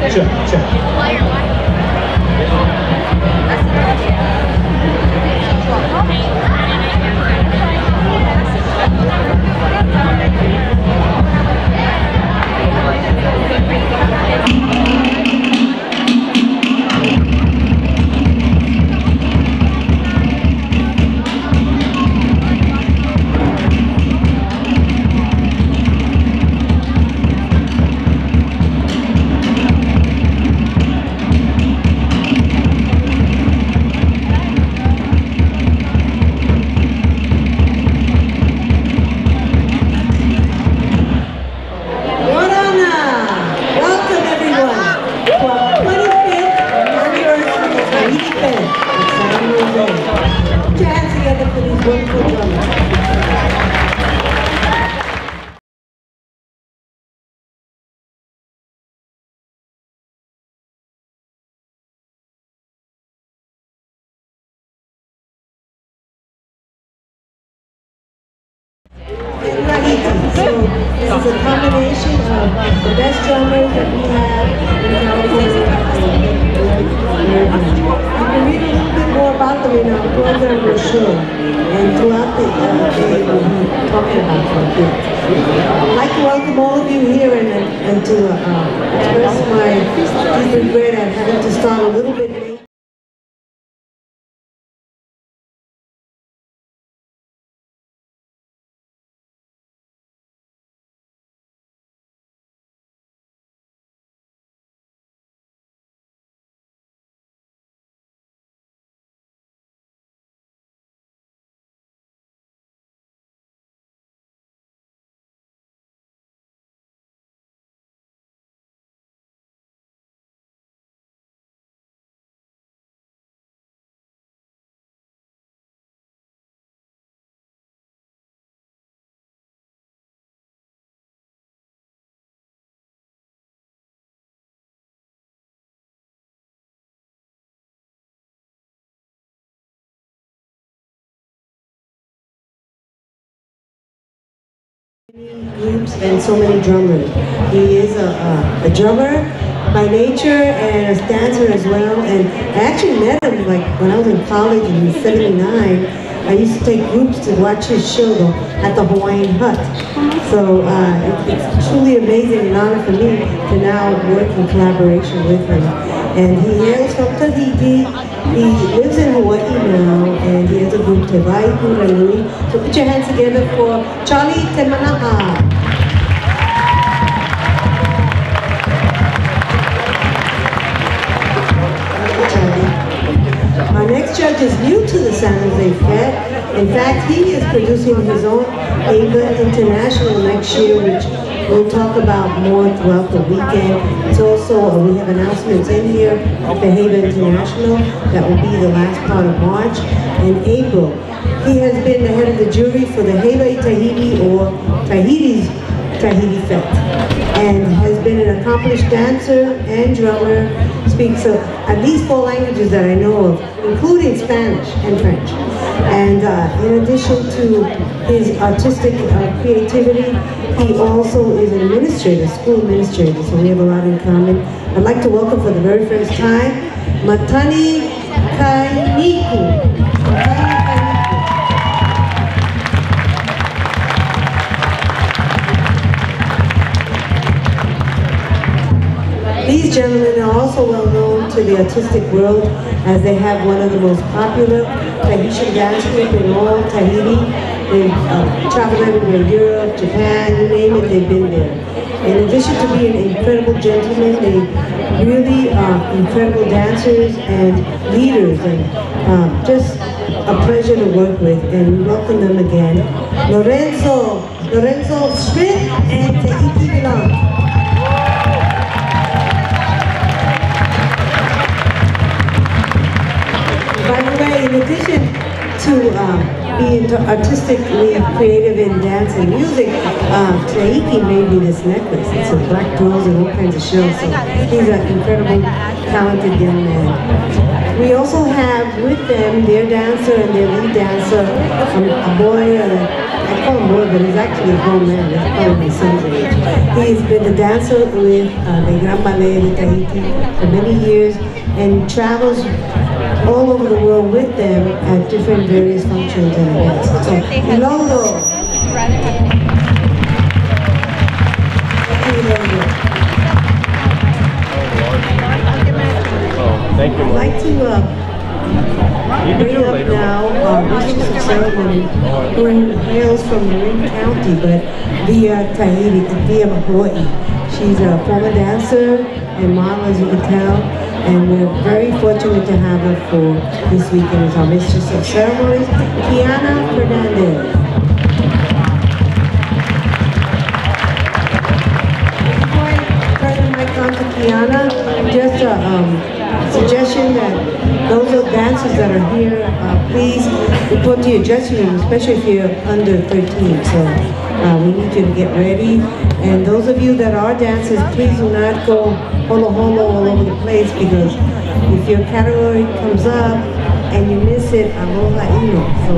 Sure, sure. So this is a combination of the best drummers that we have in California. You can read a little bit more about them in our program brochure, and throughout the day we'll be talking about them a bit. I'd like to welcome all of you here and to express my deep regret at having to start a little bit late. Groups and so many drummers. He is a drummer by nature and a dancer as well. And I actually met him like when I was in college in '79. I used to take groups to watch his show at the Hawaiian Hut. So it's truly amazing and honor for me to now work in collaboration with him. And he hails from Tahiti. He lives in Hawaii now, and he has a group, Te Waipuranui. So put your hands together for Charlie Temanaha. Our next judge is new to the San Jose Fed. In fact, he is producing his own AVA International next year, which we'll talk about more throughout the weekend. It's also, we have announcements in here for AVA International. That will be the last part of March. In April, he has been the head of the jury for the Hele Tahiti or Tahiti's Tahiti Fete, and has been an accomplished dancer and drummer, speaks at least 4 languages that I know of, including Spanish and French. And in addition to his artistic creativity, he also is an administrator, school administrator, so we have a lot in common. I'd like to welcome for the very first time, Matani Kainiku. These gentlemen are also well known to the artistic world as they have one of the most popular Tahitian dance groups in all Tahiti. They've traveled everywhere, Europe, Japan, you name it, they've been there. In addition to being incredible gentlemen, they really are incredible dancers and leaders, and just a pleasure to work with, and we welcome them again. Lorenzo Schmidt and Tahiti Milan. By the way, in addition to being artistically creative in dance and music, Taiki made me this necklace. It's a black rose and all kinds of shells. So he's an incredible, talented young man. We also have with them their dancer and their lead dancer, a boy, I call him boy, but he's actually a grown man. That's probably my son's age. He's been a dancer with the Gran Ballet de Tahiti for many years and travels all over the world with them at different various functions and events. So, Ilongo. Thank you. I'd like to bring up now Mistress of Ceremony, who hails from Marin County, but via Tahiti, via Hawaii. She's a former dancer and model, as you can tell, and we're very fortunate to have her for this weekend as our Mistress of Ceremonies, Kiana Fernandez. Before I turn the mic on to Kiana, just a suggestion that those are dancers that are here, please report to your dressing room, especially if you're under 13. So we need you to get ready. And those of you that are dancers, please do not go holo holo all over the place, because if your category comes up and you miss it, aloha ino. So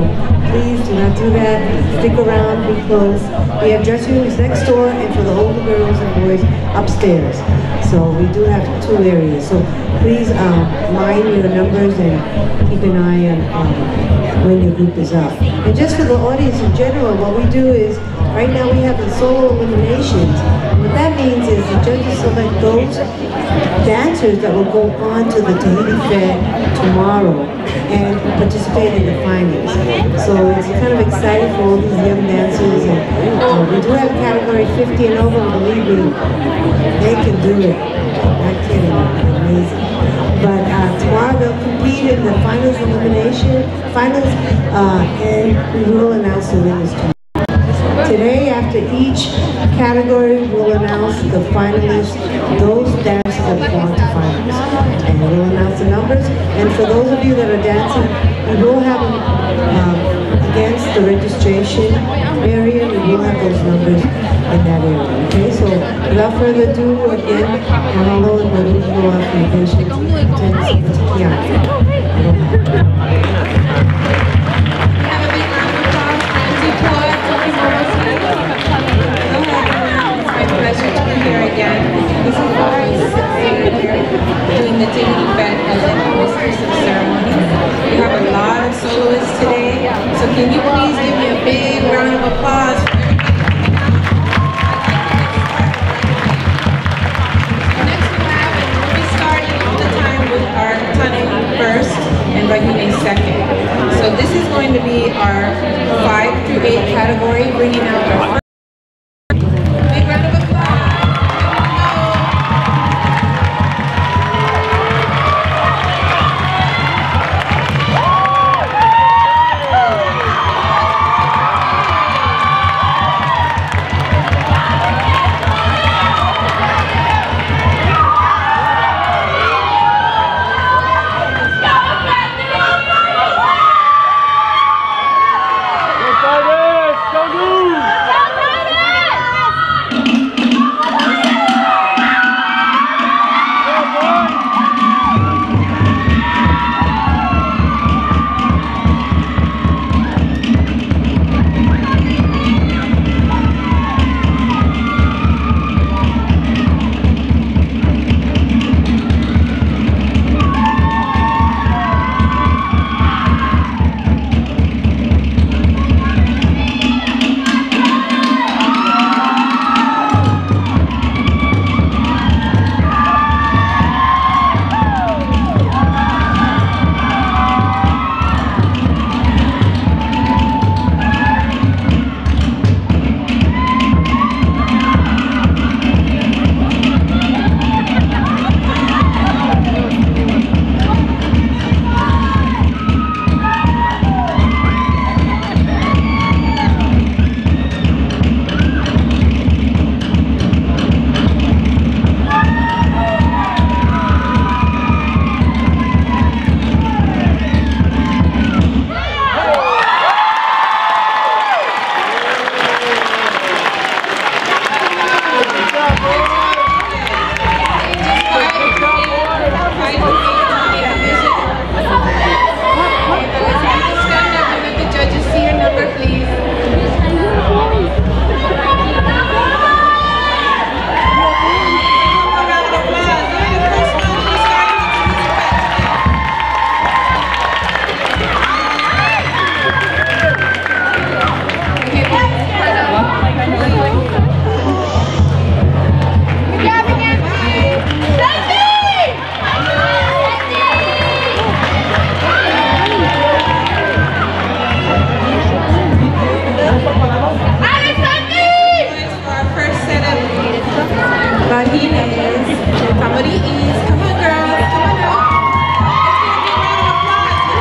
please do not do that. Stick around, be close. We have dressing rooms next door, and for the older girls and boys upstairs. So we do have 2 areas. So please mind your numbers and keep an eye on when your group is up. And just for the audience in general, what we do is, right now we have the solo eliminations. What that means is the judges select those dancers that will go on to the Tahiti Fair tomorrow and participate in the finals. So it's kind of exciting for all these young dancers. And we do have category 50 and over, and believe me, they can do it. Not kidding, amazing. But tomorrow they'll compete in the finals and we will announce the winners tomorrow. Today, after each category, we'll announce the finalists, those dancers that have gone to finals. And we'll announce the numbers. And for those of you that are dancing, we will have against the registration area, we will have those numbers in that area. Okay, so without further ado, again, mahalo and maruho for your patience and attention to Kiana. This is Lawrence doing the Tahiti Fed as a Mistress of Ceremonies. We have a lot of soloists today, so can you please give me a big round of applause for everybody? Next we have, and we'll be starting all the time. ceremonies. Come on, girls, come on up. Let's give a big round of applause.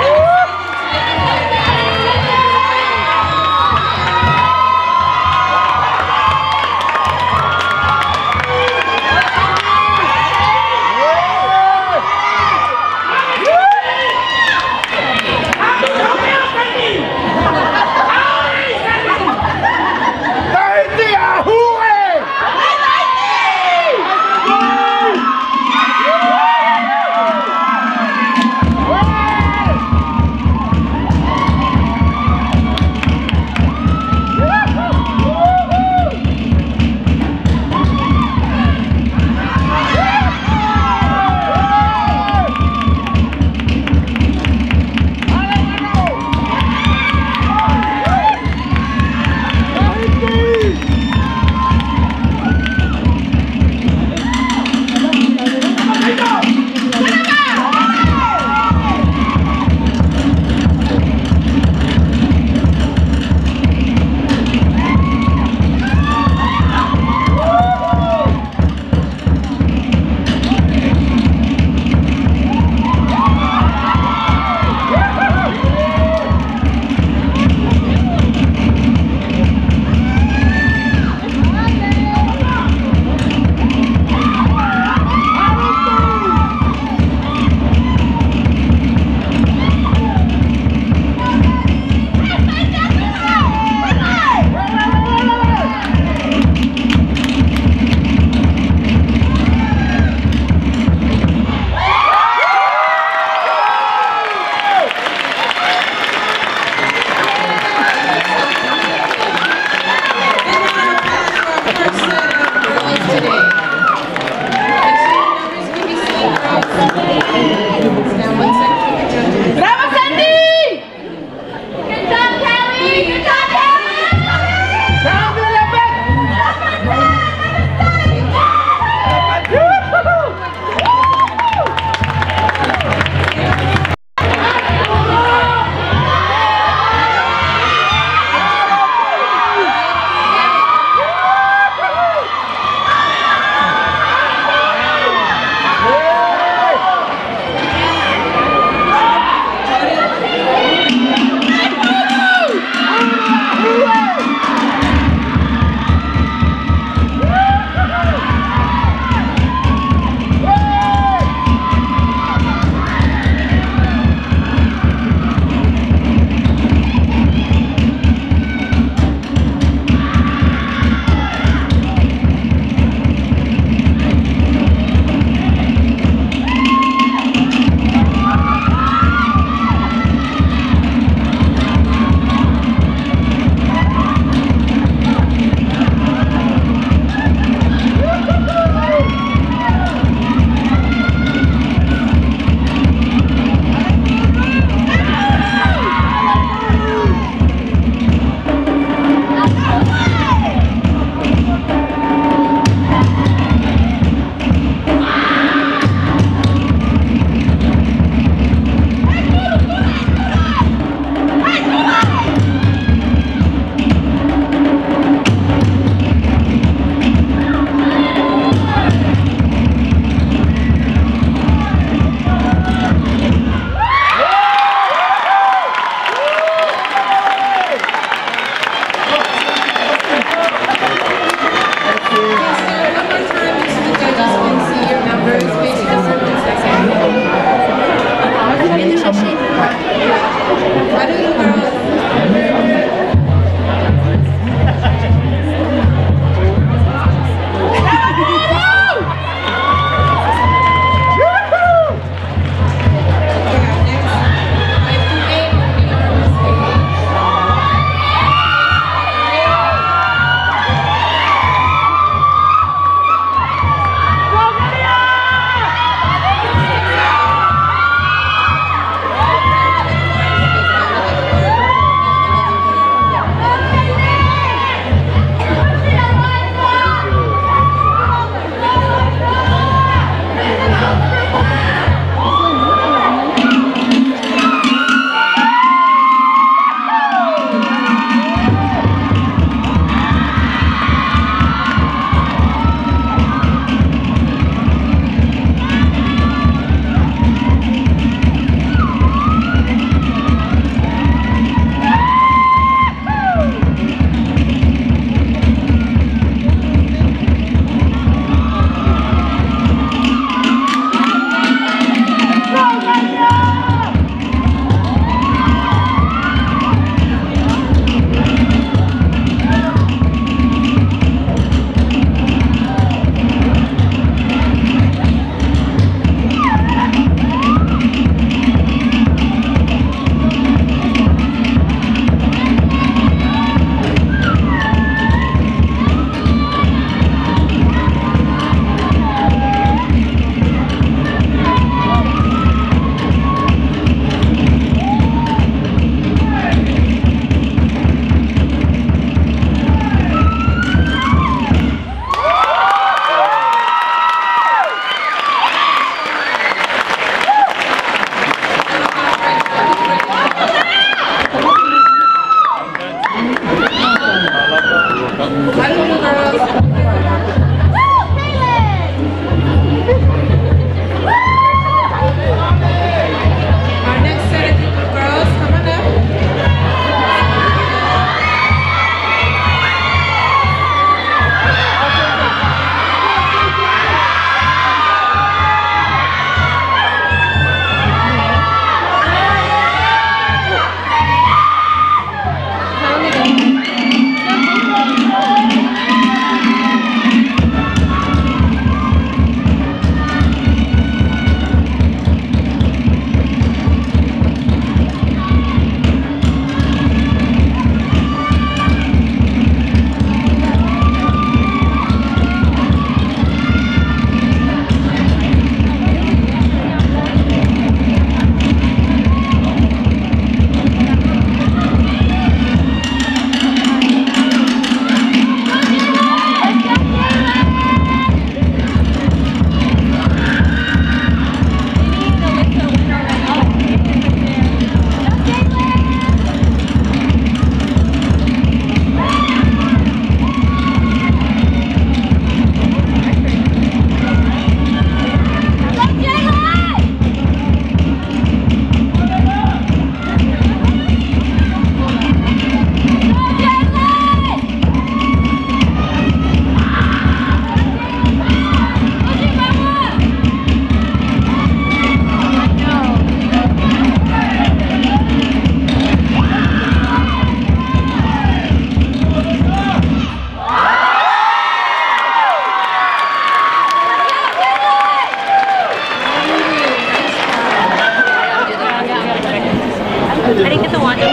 to watch it.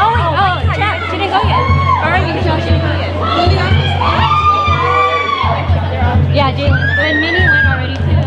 Oh wait, oh, Jack, she didn't go yet. Or you can tell she didn't go yet. Yeah, Jalen. When Minnie went already too.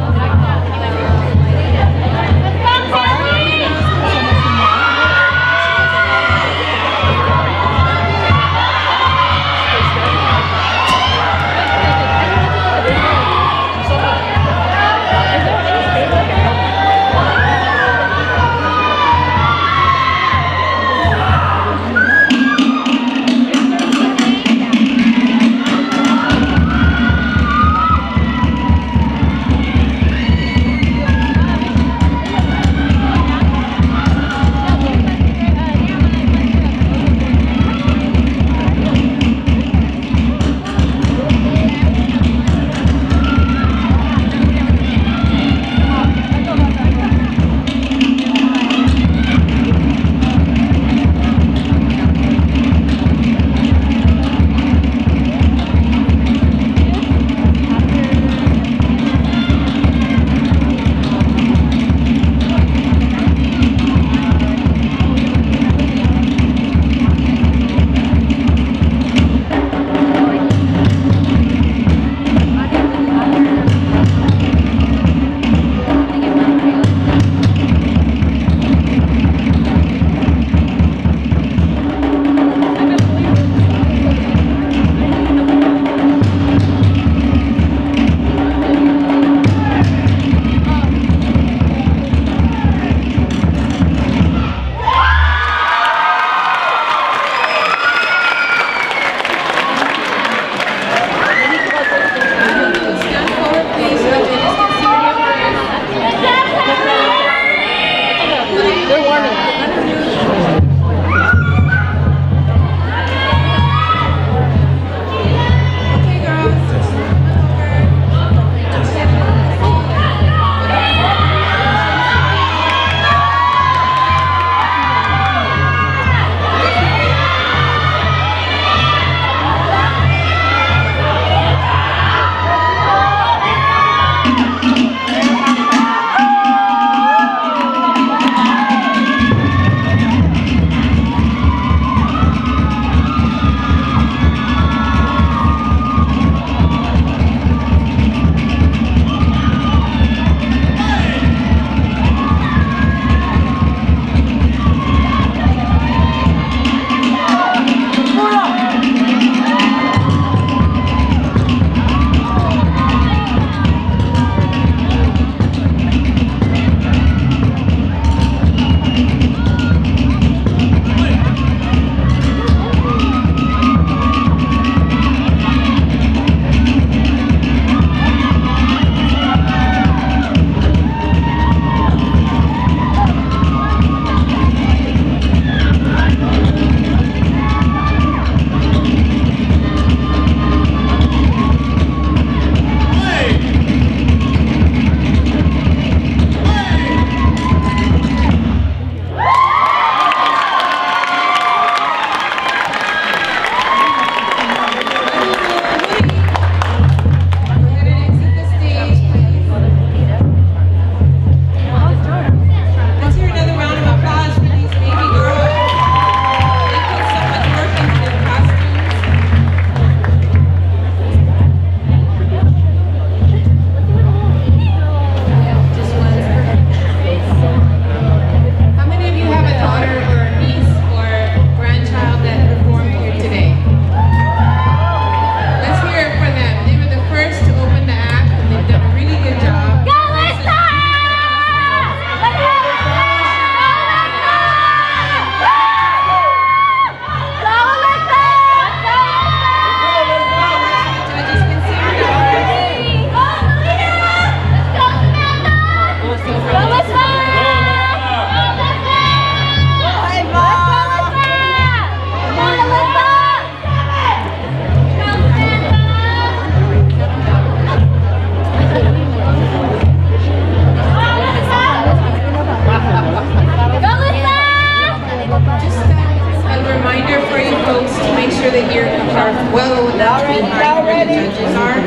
well behind where the judges are.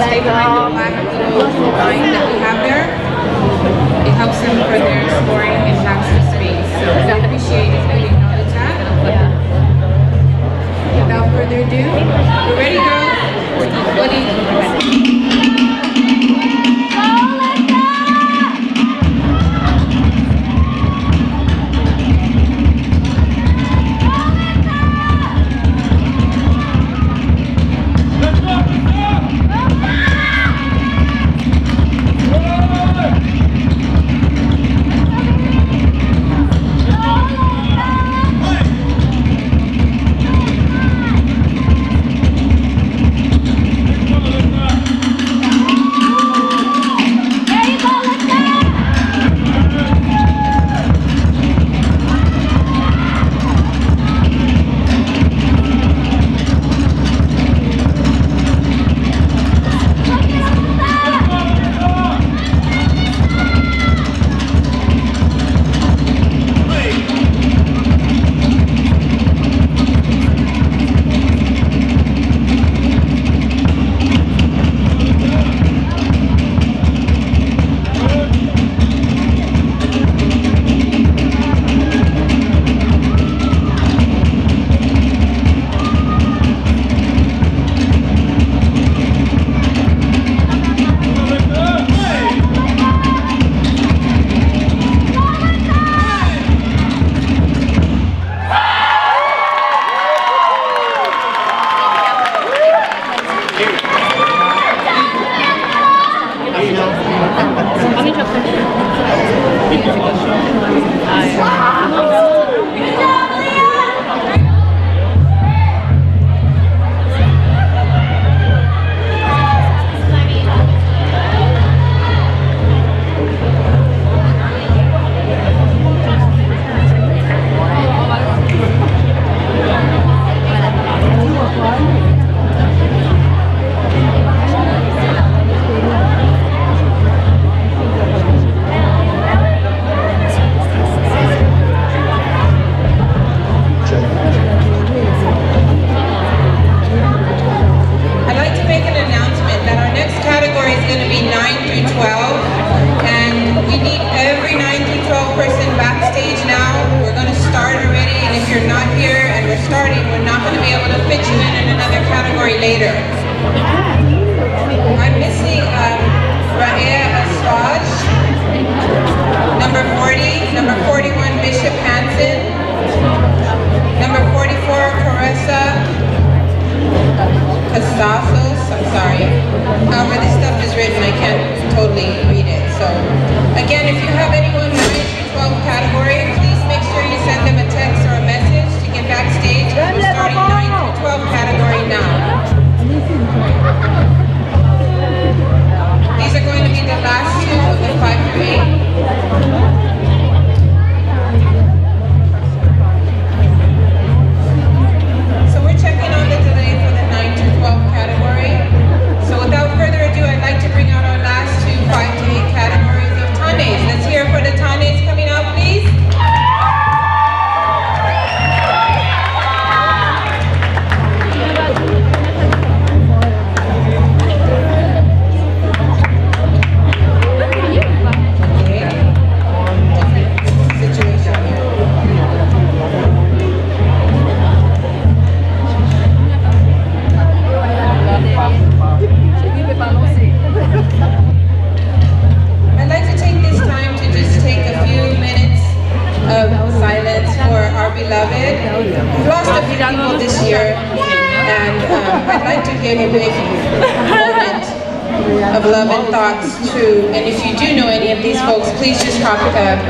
Stay behind the black little line that we have there. helps them further exploring and have some space. So I appreciate it that you acknowledge that. Without further ado, we're ready, girls? What do you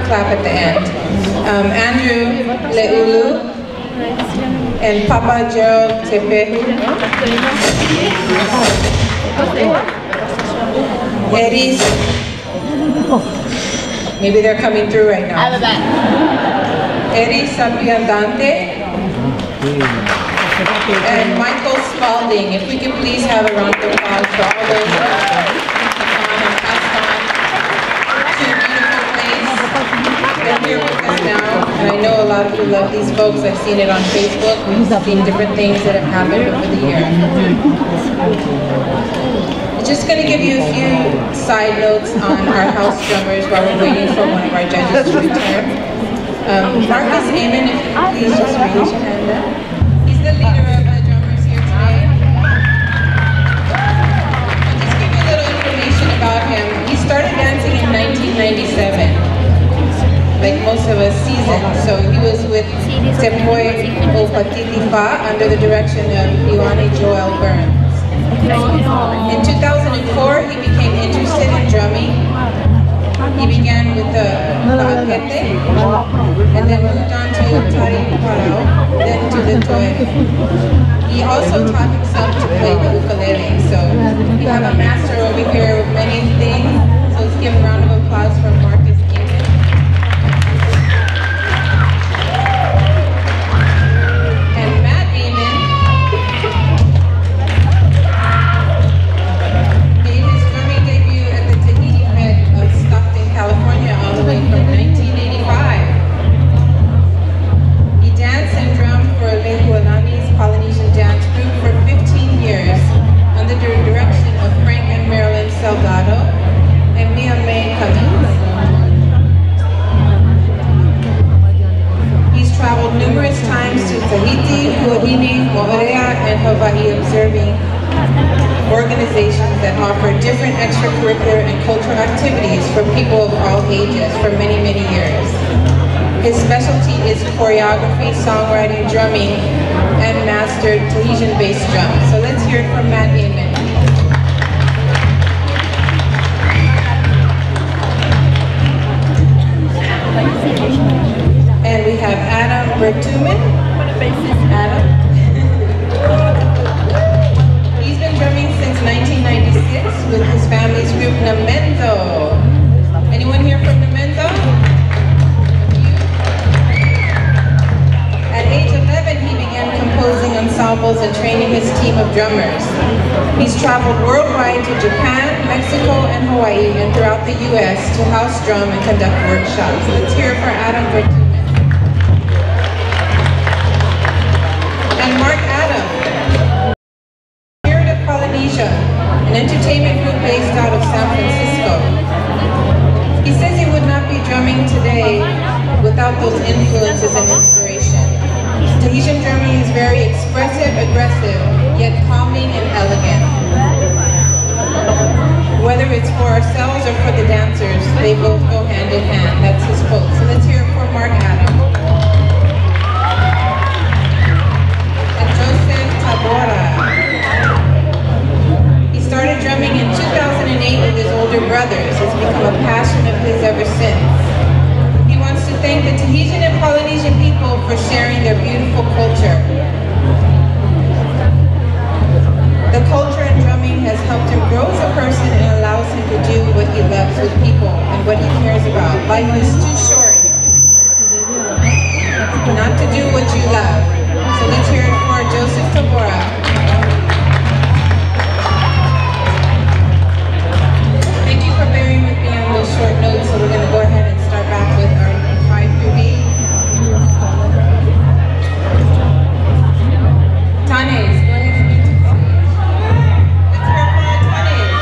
clap at the end. Andrew Leulu and Papa Gerald Tepehu. Eddie's. Maybe they're coming through right now. Eddie Sapiandante and Michael Spalding. If we could please have a round of applause for all those who have passed on to beautiful place. They're here with us now, and I know a lot of you love these folks. I've seen it on Facebook. We've seen different things that have happened over the years. Just going to give you a few side notes on our house drummers while we're waiting for one of our judges to return. Marcus Amon, if you please just raise your hand up. He's the leader of the drummers here today. I'll just give you a little information about him. He started dancing in 1997, like most of us seasoned. So he was with Tepoy Opatitifa under the direction of Ioane Joel Burns. In 2004, he became interested in drumming. He began with the Paakete, and then moved on to Tari Parao, then to the Toe. He also taught himself to play the ukulele. So we have a master over here with many things. So let's give a round of applause for Marcus Amon. And Matt Amon made his drumming debut at the Tahiti Fed of Stockton, California, all the way from 1985. He danced and drummed for Lehualani's Polynesian dance group for 15 years under the direction of Frank and Marilyn Salgado and Mia May Cummings. He's traveled numerous times to Tahiti, Huahine, Moorea, and Hawaii, observing organizations that offer different extracurricular and cultural activities for people of all ages for many, many years. His specialty is choreography, songwriting, drumming, and mastered Tahitian-based drums. So let's hear it from Matt Amon. And we have Adam Bertuman. Adam. He's been drumming since 1996 with his family's group Namenzo. Anyone here from Namenzo? At age 11, he began composing ensembles and training his team of drummers. He's traveled worldwide to Japan, Mexico, and Hawaii, and throughout the U.S. to house drum and conduct workshops. Let's hear it for Adam Bertuman. And Mark Adam, Spirit of Polynesia, an entertainment group based out of San Francisco. He says he would not be drumming today without those influences and inspiration. Tahitian drumming is very expressive, aggressive, yet calming and elegant. Whether it's for ourselves or for the dancers, they both go hand in hand. That's his quote. So let's hear it for Mark Adam. And Joseph Tabora. He started drumming in 2008 with his older brothers. It's become a passion of his ever since. He wants to thank the Tahitian and Polynesian people for sharing their beautiful culture. The culture in drumming has helped him grow as a person and allows him to do what he loves with people and what he cares about. Life is too short not to do what you love. So let's hear it for Joseph Tabora. Thank you for bearing with me on those short notes, so we're going to go ahead and start back with our 5 through 8. Tanes, go ahead and enter the stage. Let's hear it for our Tanes.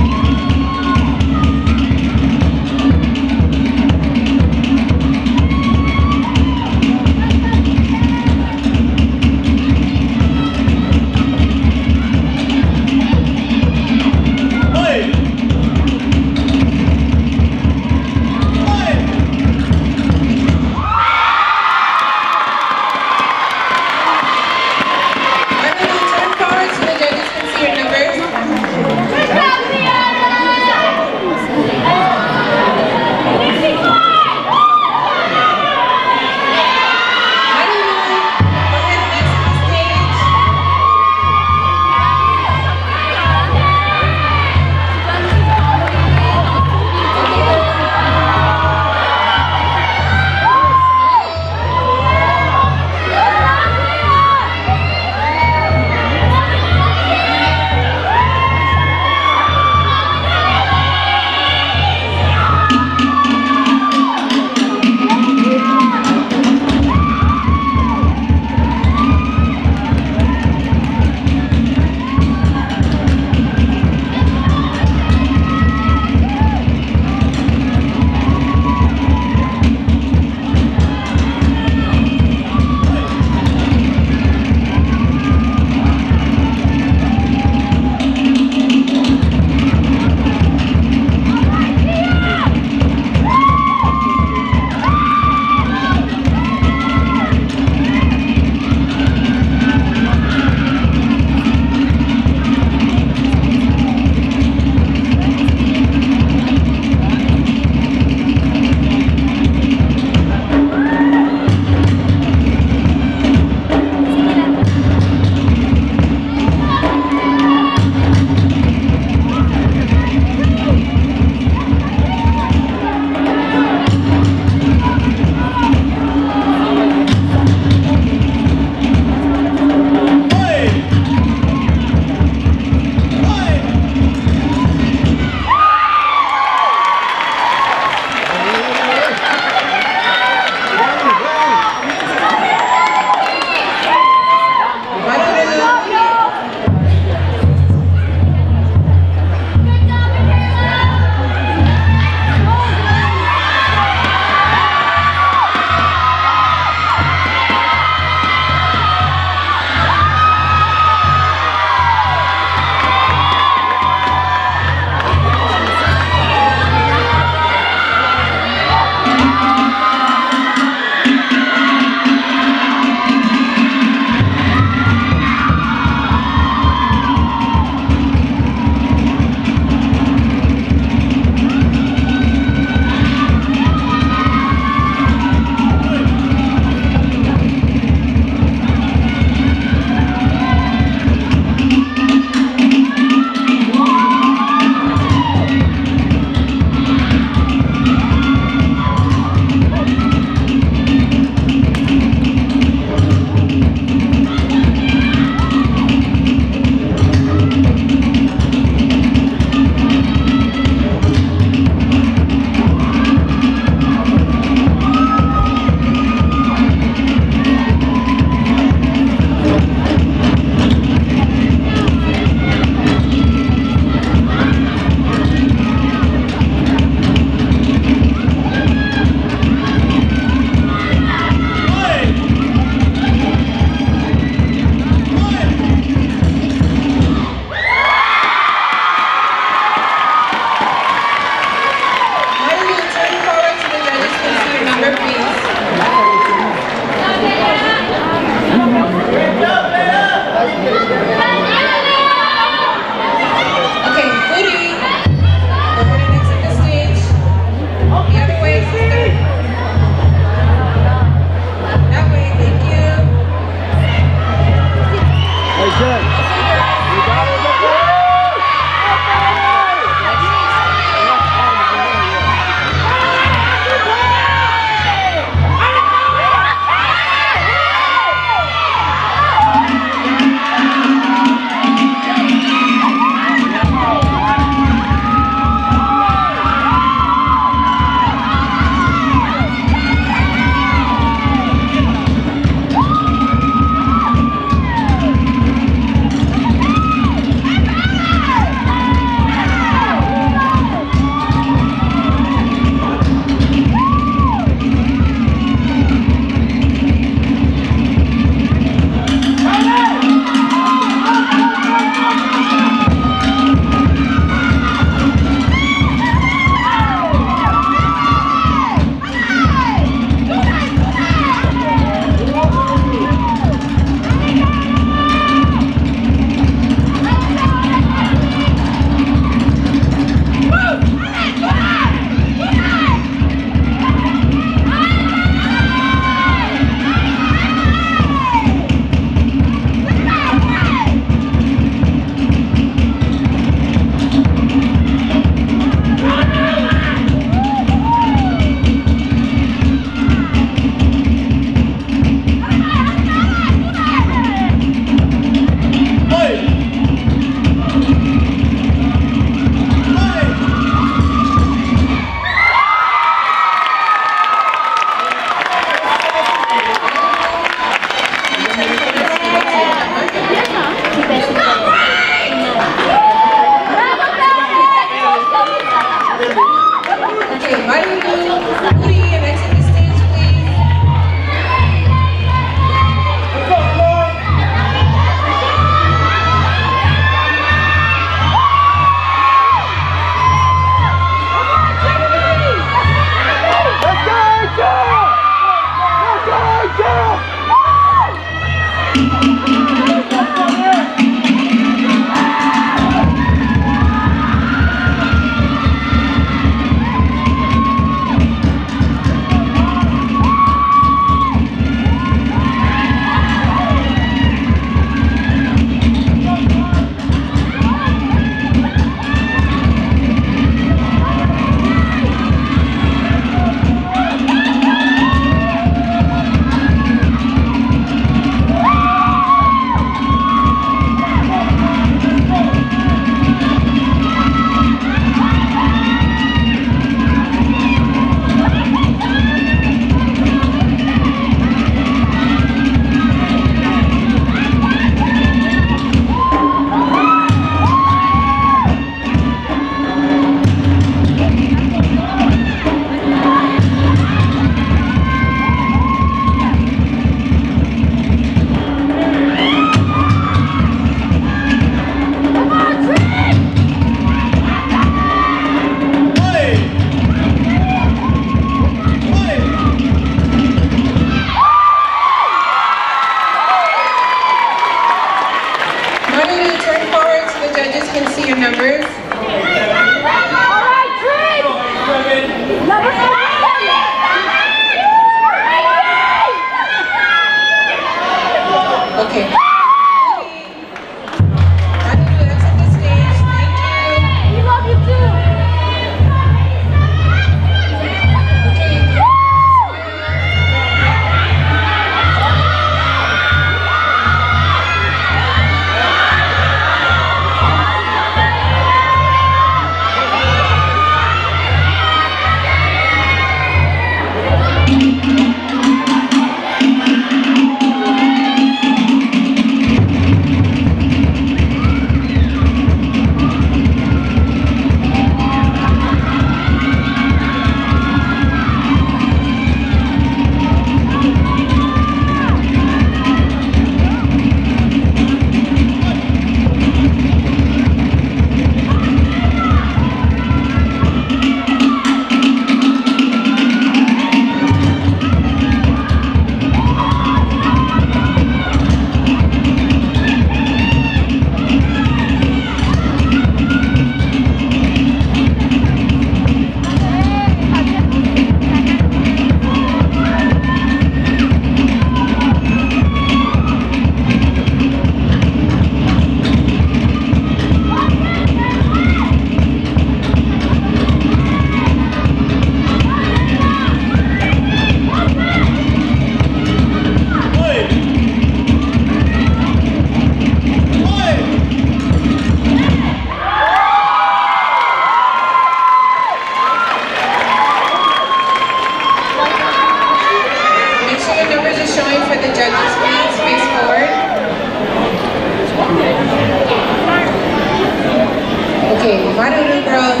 Okay, Maruru girls.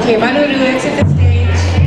Okay, Maruru, exit the stage.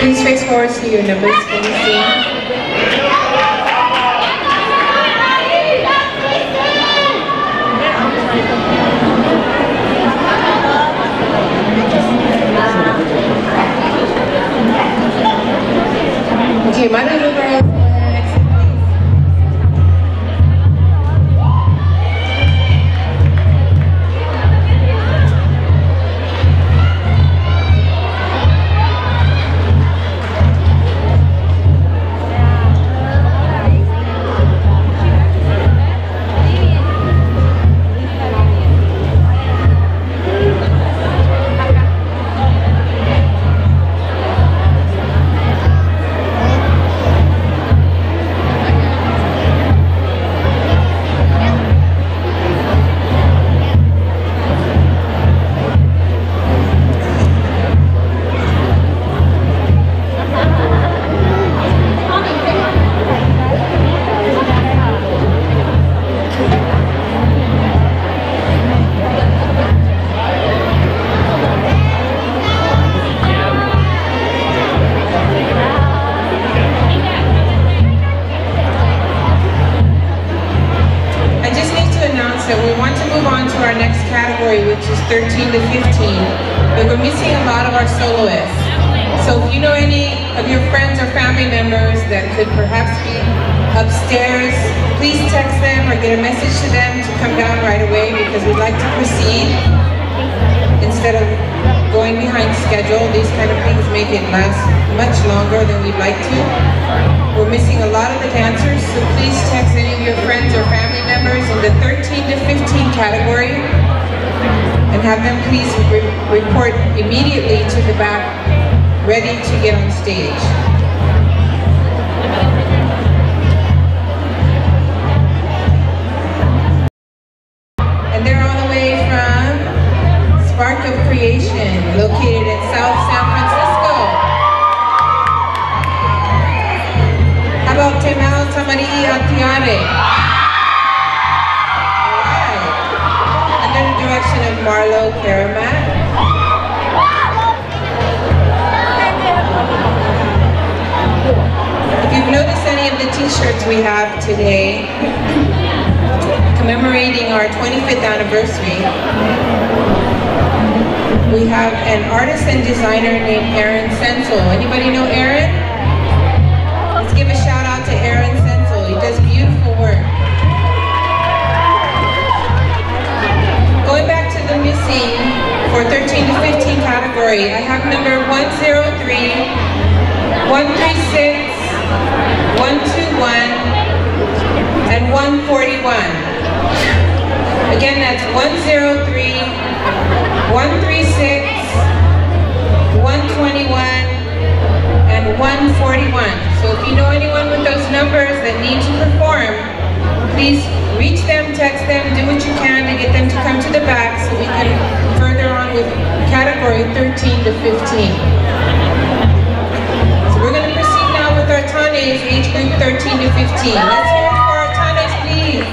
Please face forward to your numbers when you sing. Okay, Maruru girls, go ahead, exit please. soloists. So if you know any of your friends or family members that could perhaps be upstairs, please text them or get a message to them to come down right away, because we'd like to proceed instead of going behind schedule. These kind of things make it last much longer than we'd like to. We're missing a lot of the dancers, so please text any of your friends or family members in the 13 to 15 category and have them please report immediately to the back, ready to get on stage. And they're all the way from Spark of Creation, located in South San Francisco. How about Temal Tamari Atiare? Alright. Under the direction of Marlo Karamat. If you've noticed any of the t-shirts we have today, commemorating our 25th anniversary, we have an artist and designer named Aaron Sensel. Anybody know Aaron? Let's give a shout out to Aaron Sensel. He does beautiful work. Going back to the missing for 13 to 15 category, I have number 103, 136, 121, and 141. Again, that's 103, 136, 121, and 141. So if you know anyone with those numbers that need to perform, please reach them, text them, do what you can to get them to come to the back so we can further on with category 13 to 15. So we're going to proceed now with our Tanes, age group 13 to 15. Let's hear it for our Tanes, please.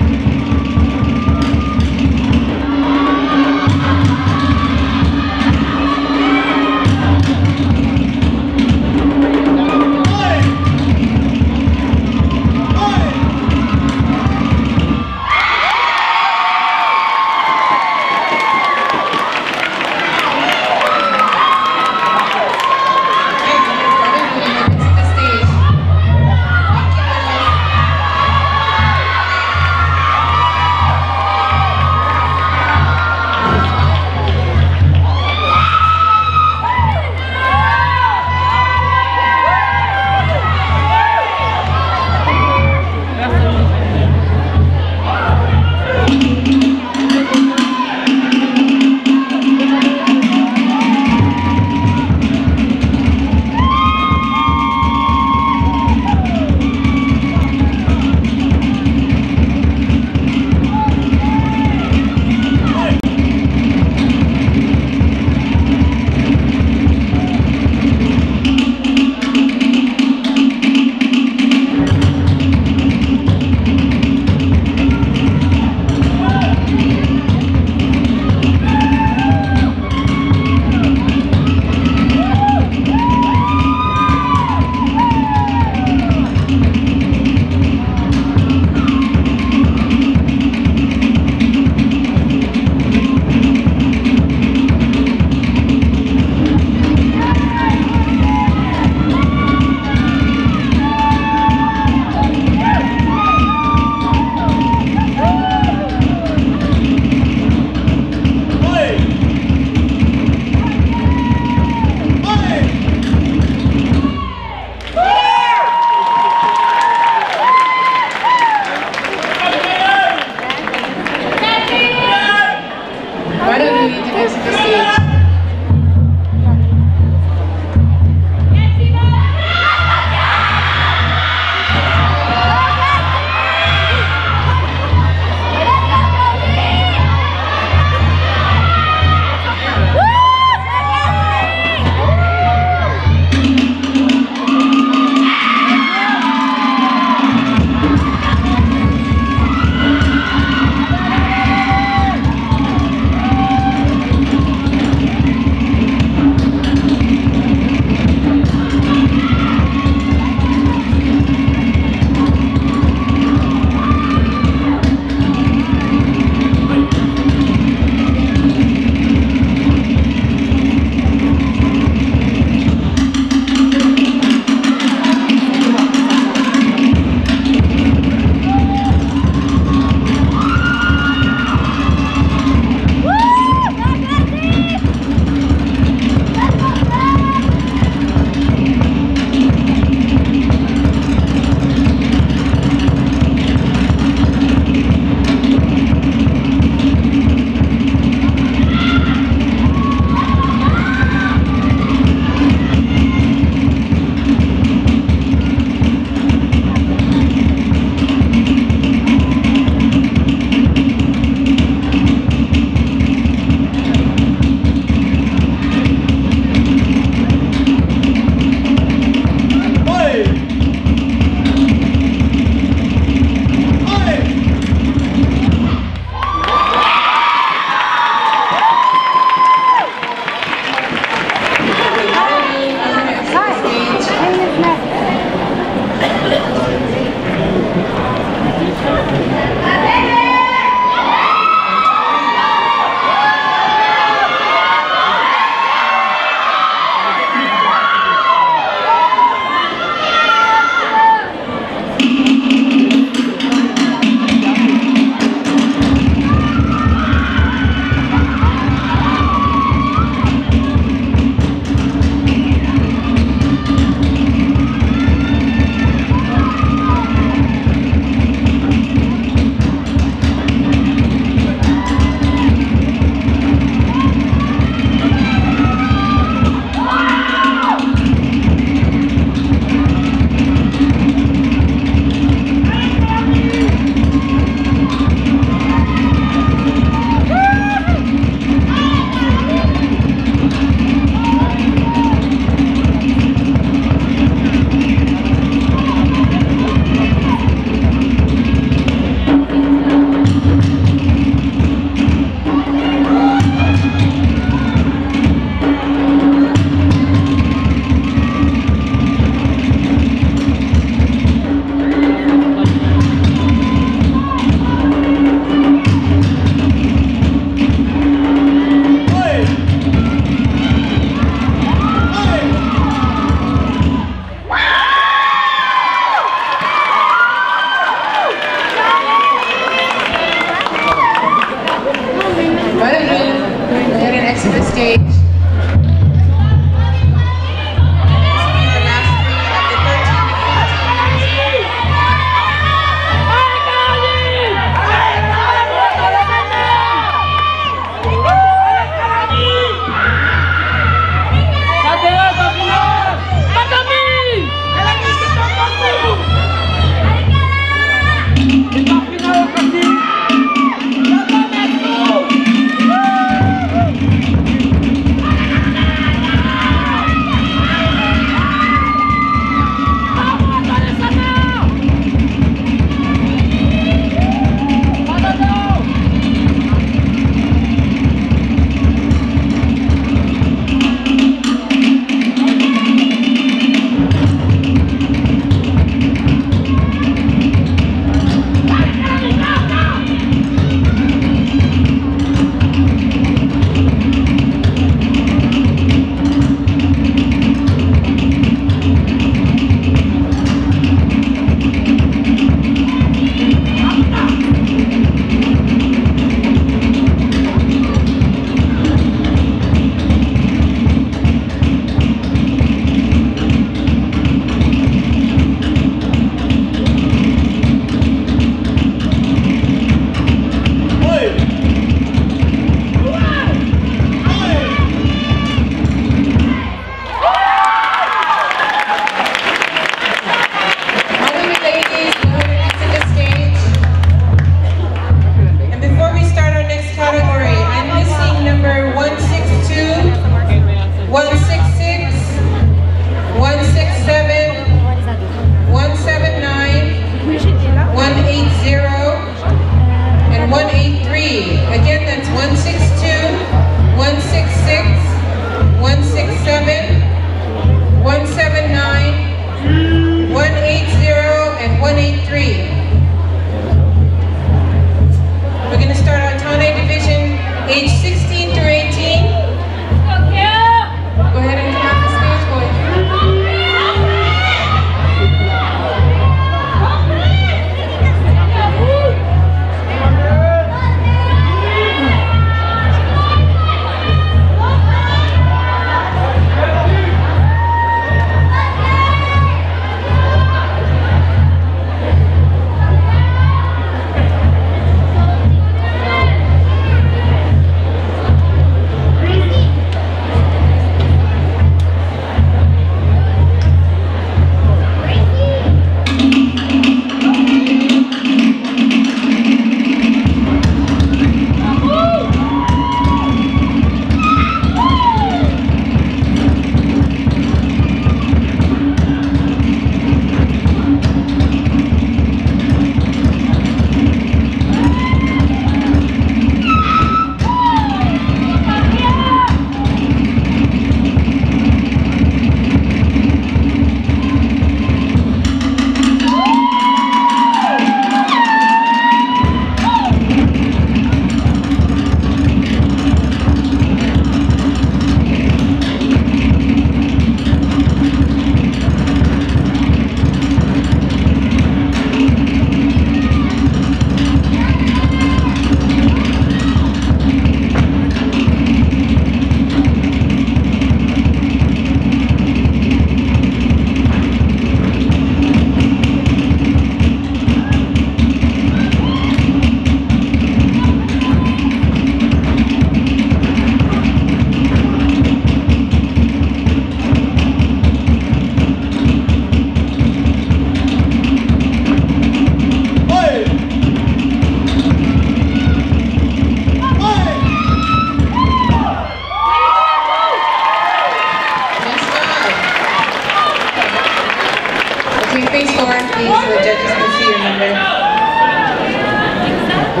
Okay,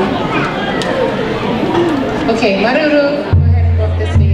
Maruru, go ahead and go up the stage.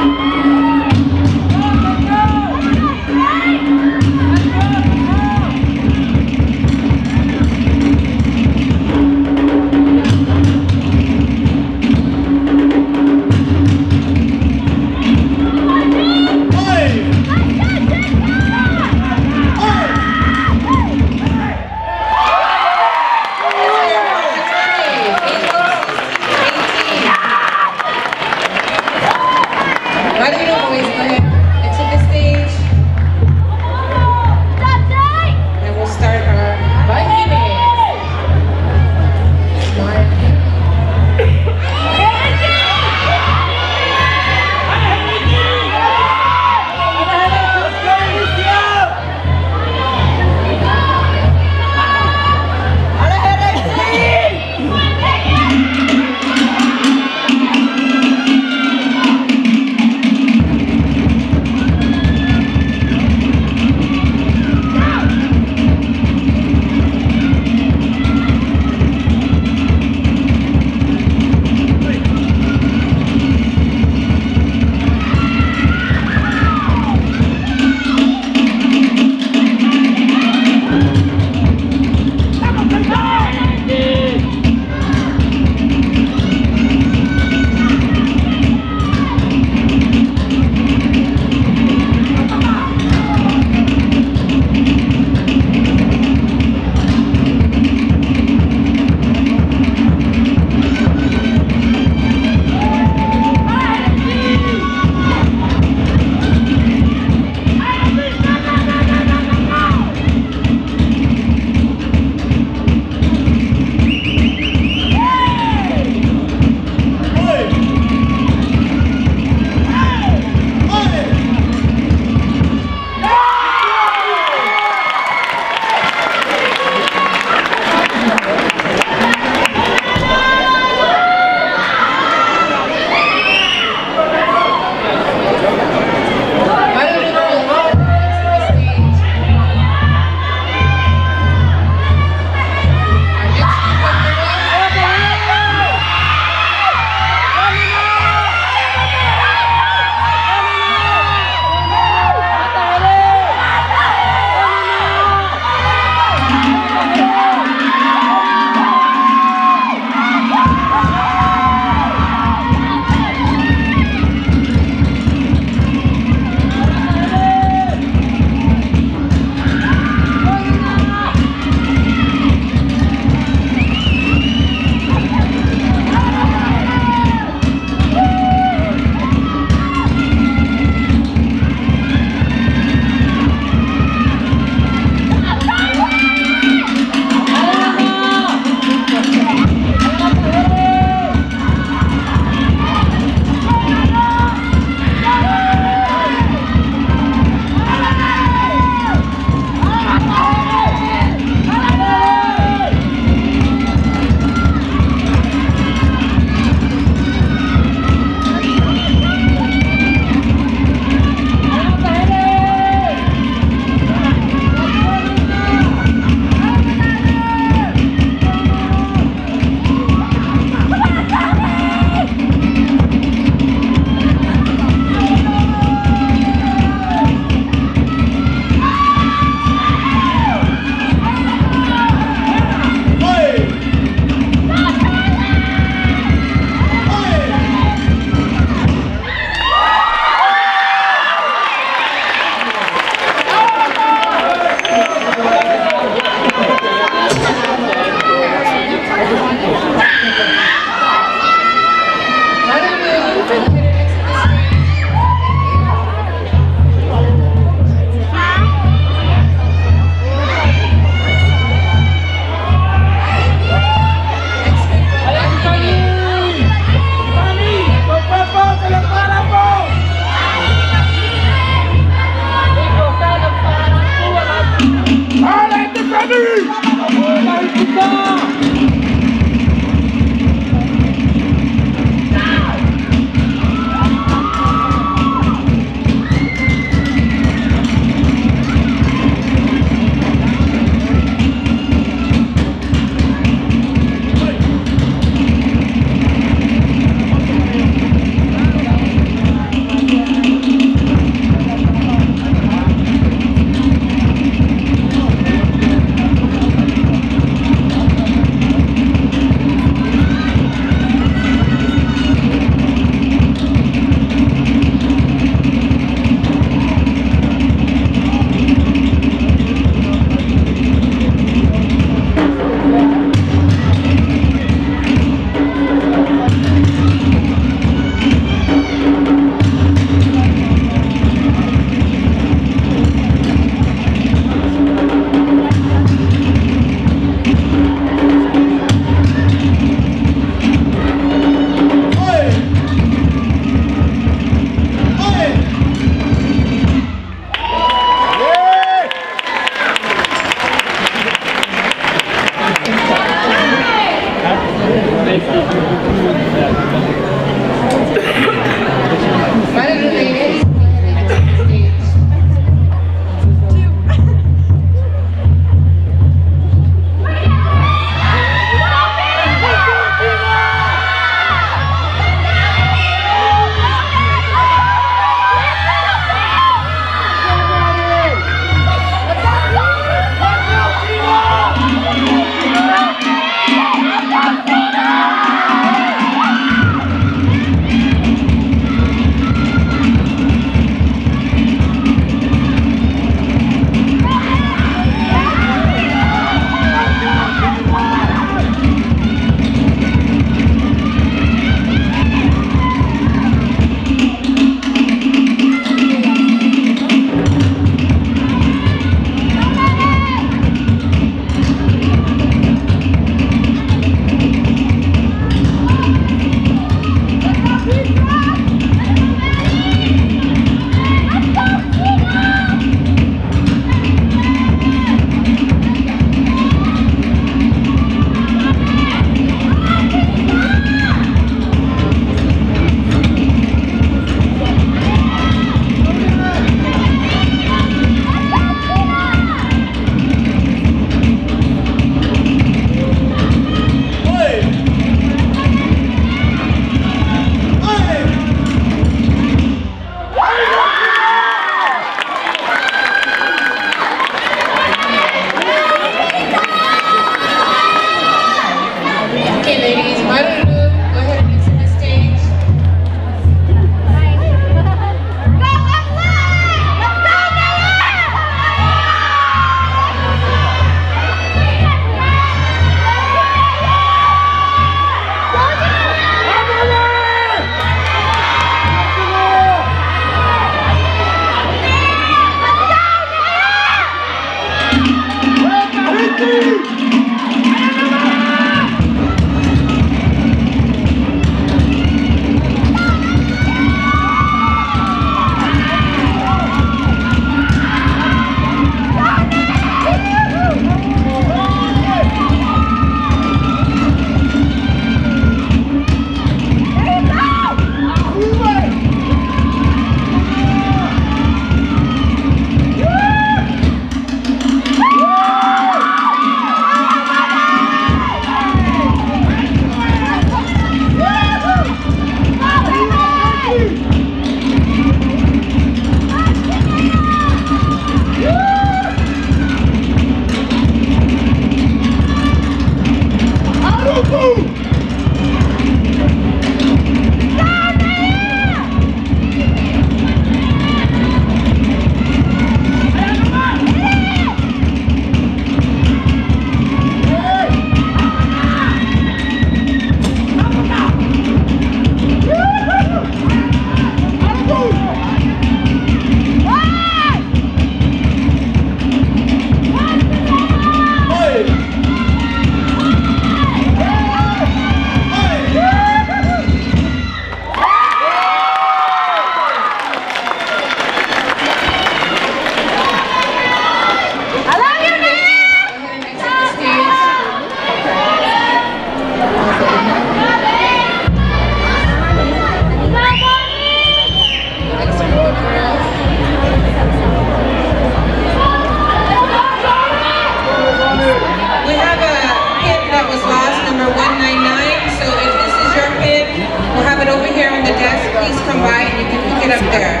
here on the desk, please come by and you can pick it up there.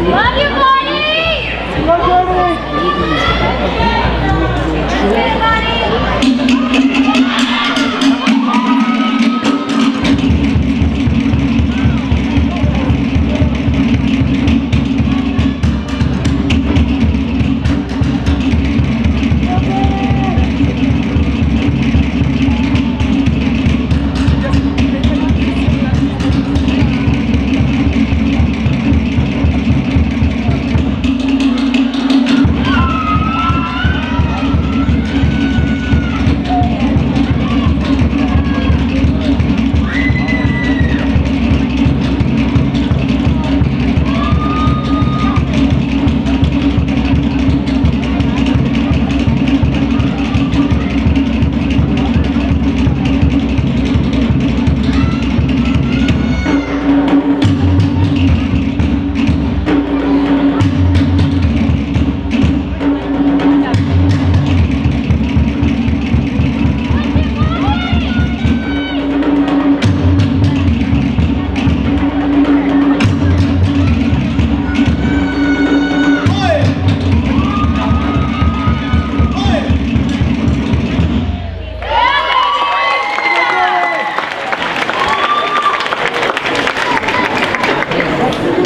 Love you, Marty!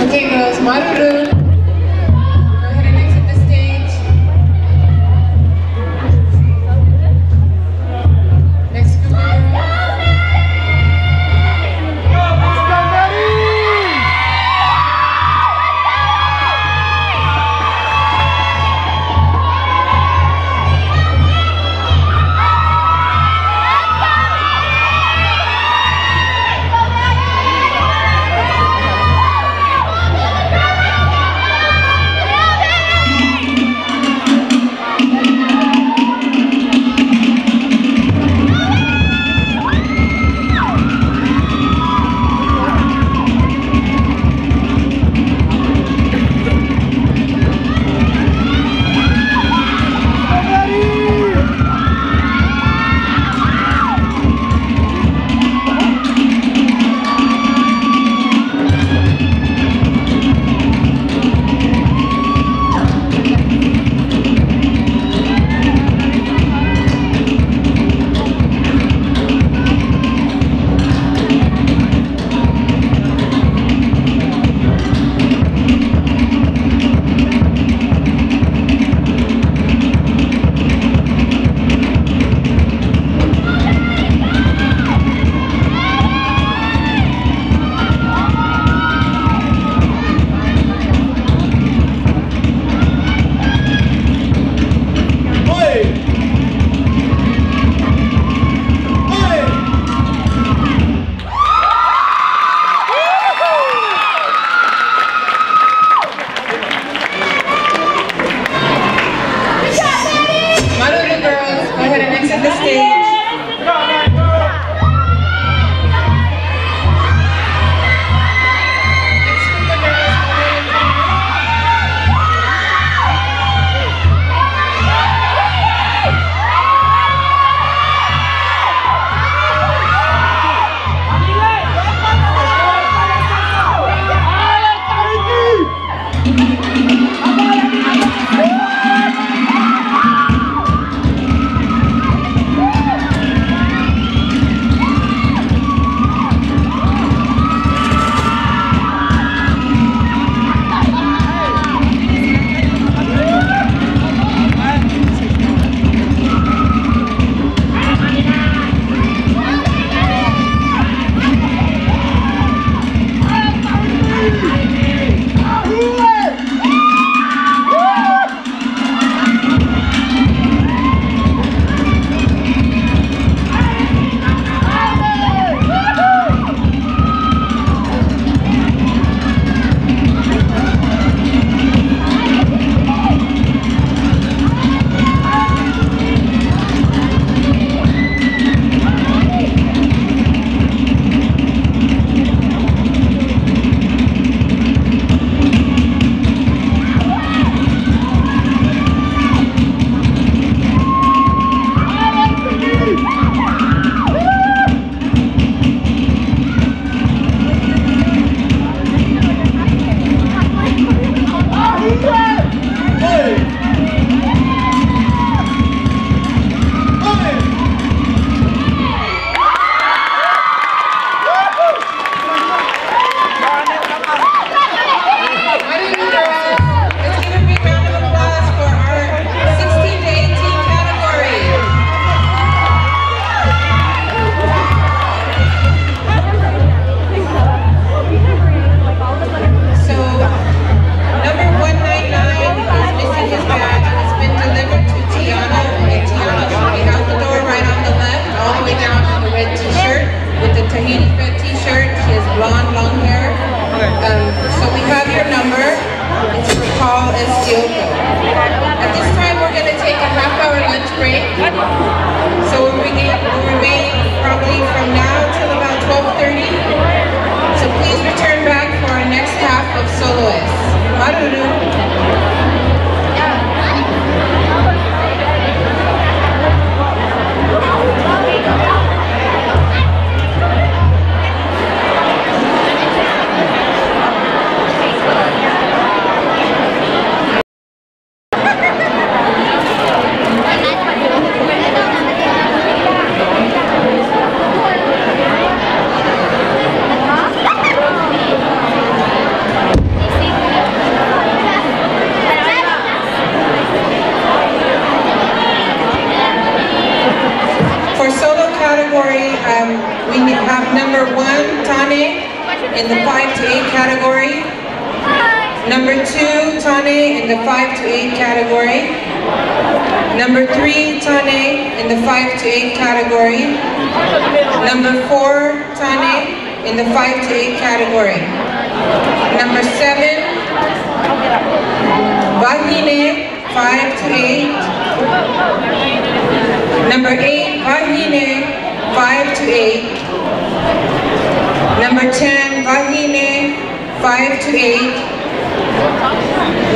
Okay, girls, Maruru, go ahead and exit the stage. Next group. return back for our next half of soloists. Maruru. We have number 1, Tane, in the 5 to 8 category. Number 2, Tane, in the 5 to 8 category. Number 3, Tane, in the 5 to 8 category. Number 4, Tane, in the 5 to 8 category. Number 7, Vahine, 5 to 8. Number 8, Vahine, 5 to 8. Number 10, Vahine, 5 to 8.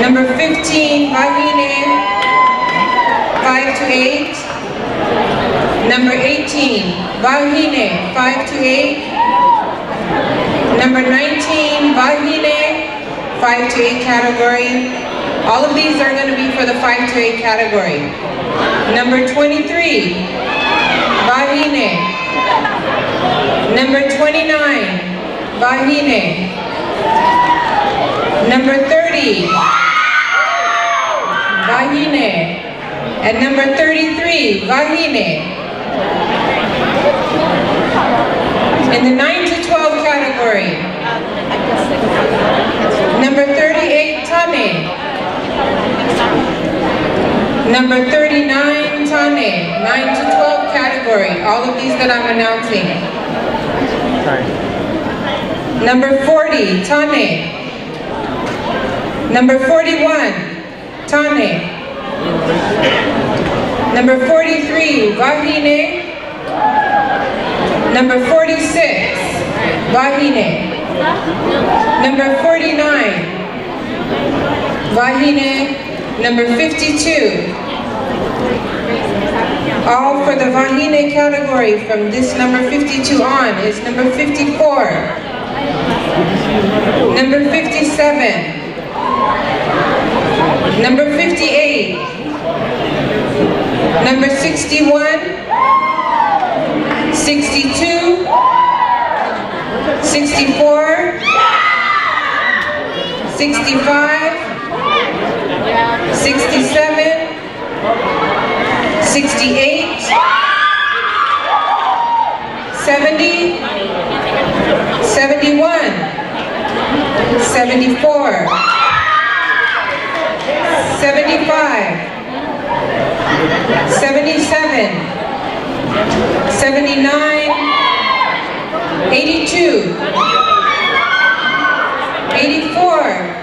Number 15, Vahine, 5 to 8. Number 18, Vahine, 5 to 8. Number 19, Vahine, 5 to 8 category. All of these are going to be for the 5 to 8 category. Number 23, Vahine. Number 29, Vahine. Number 30, Vahine. And number 33, Vahine. In the 9 to 12 category, number 38, Tane. Number 39, Tane, 9 to 12 category, all of these that I'm announcing. Number 40, Tane. Number 41, Tane. Number 43, Vahine. Number 46, Vahine. Number 49, Vahine. Number 52, all for the Vahine category from this number 52 on is number 54, number 57, number 58, number 61, 62, 64, 65, 67, 68, 70, 71, 74, 75, 77, 79, 82, 84,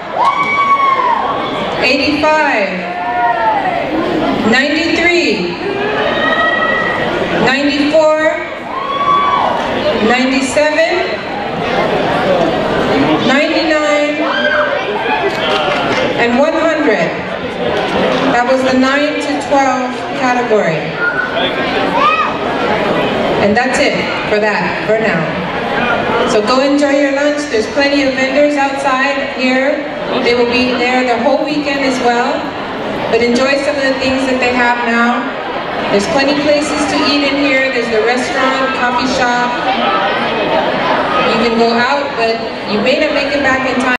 85, 93, 94, 97, 99, and 100. That was the 9 to 12 category. And that's it for that, for now. So go enjoy your lunch. There's plenty of vendors outside here. They will be there the whole weekend as well. But enjoy some of the things that they have now. There's plenty places to eat in here. There's the restaurant, coffee shop. You can go out, but you may not make it back in time.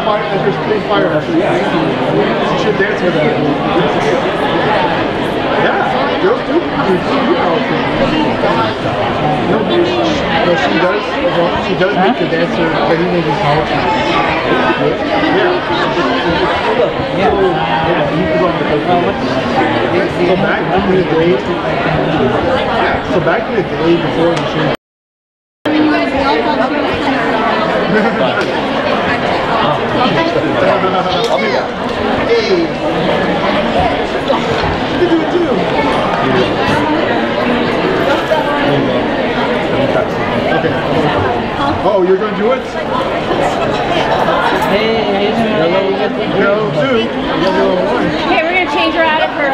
fire, as you're spitting fire. You should dance with her. Yeah, girls do. No, she does make the dancer, but he makes his house. Yeah. So back in the day, before the show. Hey! You can do it too! Okay. Oh, you're gonna do it? Hey, Hello, two. Okay, we're gonna change her out of her.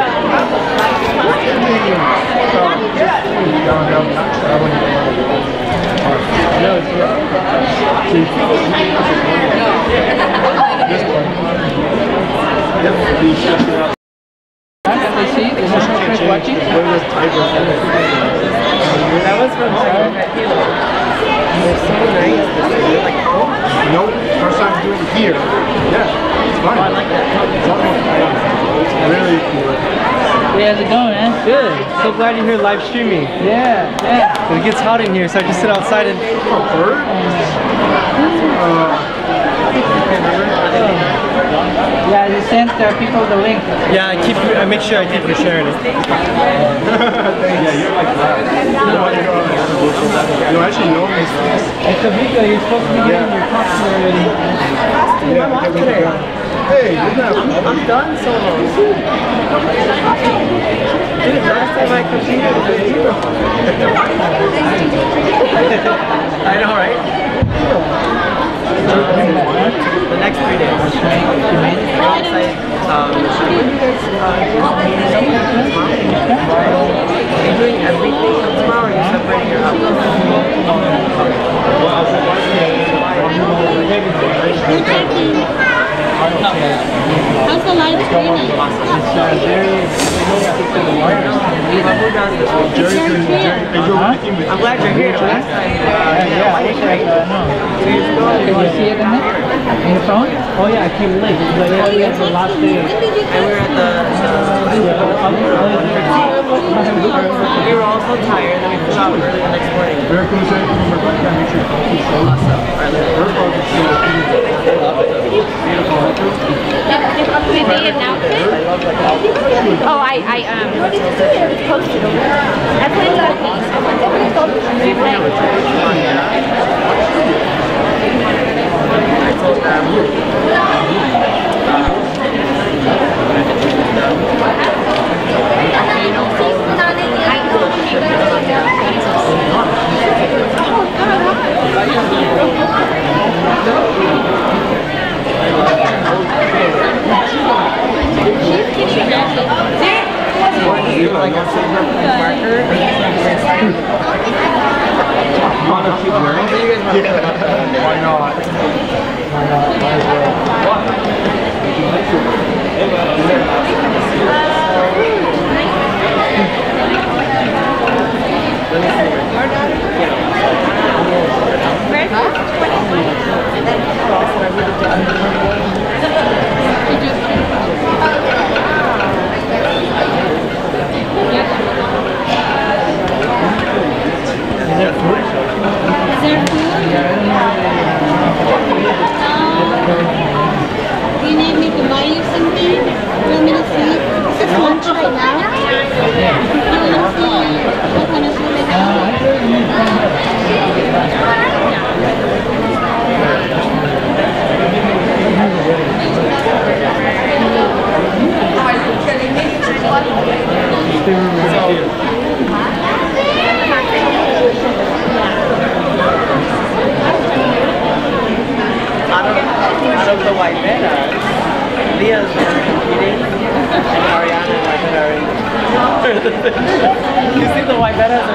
That was from They're so nice. Nope, first time doing it here. Yeah, it's fun. I like that. It's really cool. Hey, how's it going, man? Good. So glad you're here live streaming. Yeah, yeah. It gets hot in here, so I just sit outside and... Bird? Yeah, you sent people the link. Yeah, I make sure I keep sharing it. Yeah, you're like that. You actually know me. It's a video, you're supposed to be getting your costume already. Yeah, I'm off today. Hey, I'm done solo. Dude, last time I competed with you. I know, right? The next 3 days. Are you doing everything tomorrow or are you separating your outfits? How's the live streaming? I'm glad you're here. Last time, did you see it in there? In your phone? Oh yeah, I came late. We had the last day. And we were at we were all so tired, then we flew out early the next morning. Oh, I posted over. I put it on Why not? Might as Do you need me to buy you something? You want me to see? This is lunch right now. Let's see what kind of food they have. Out of the white banners, Leah's competing and Ariana and white banner are in. You see the white banners are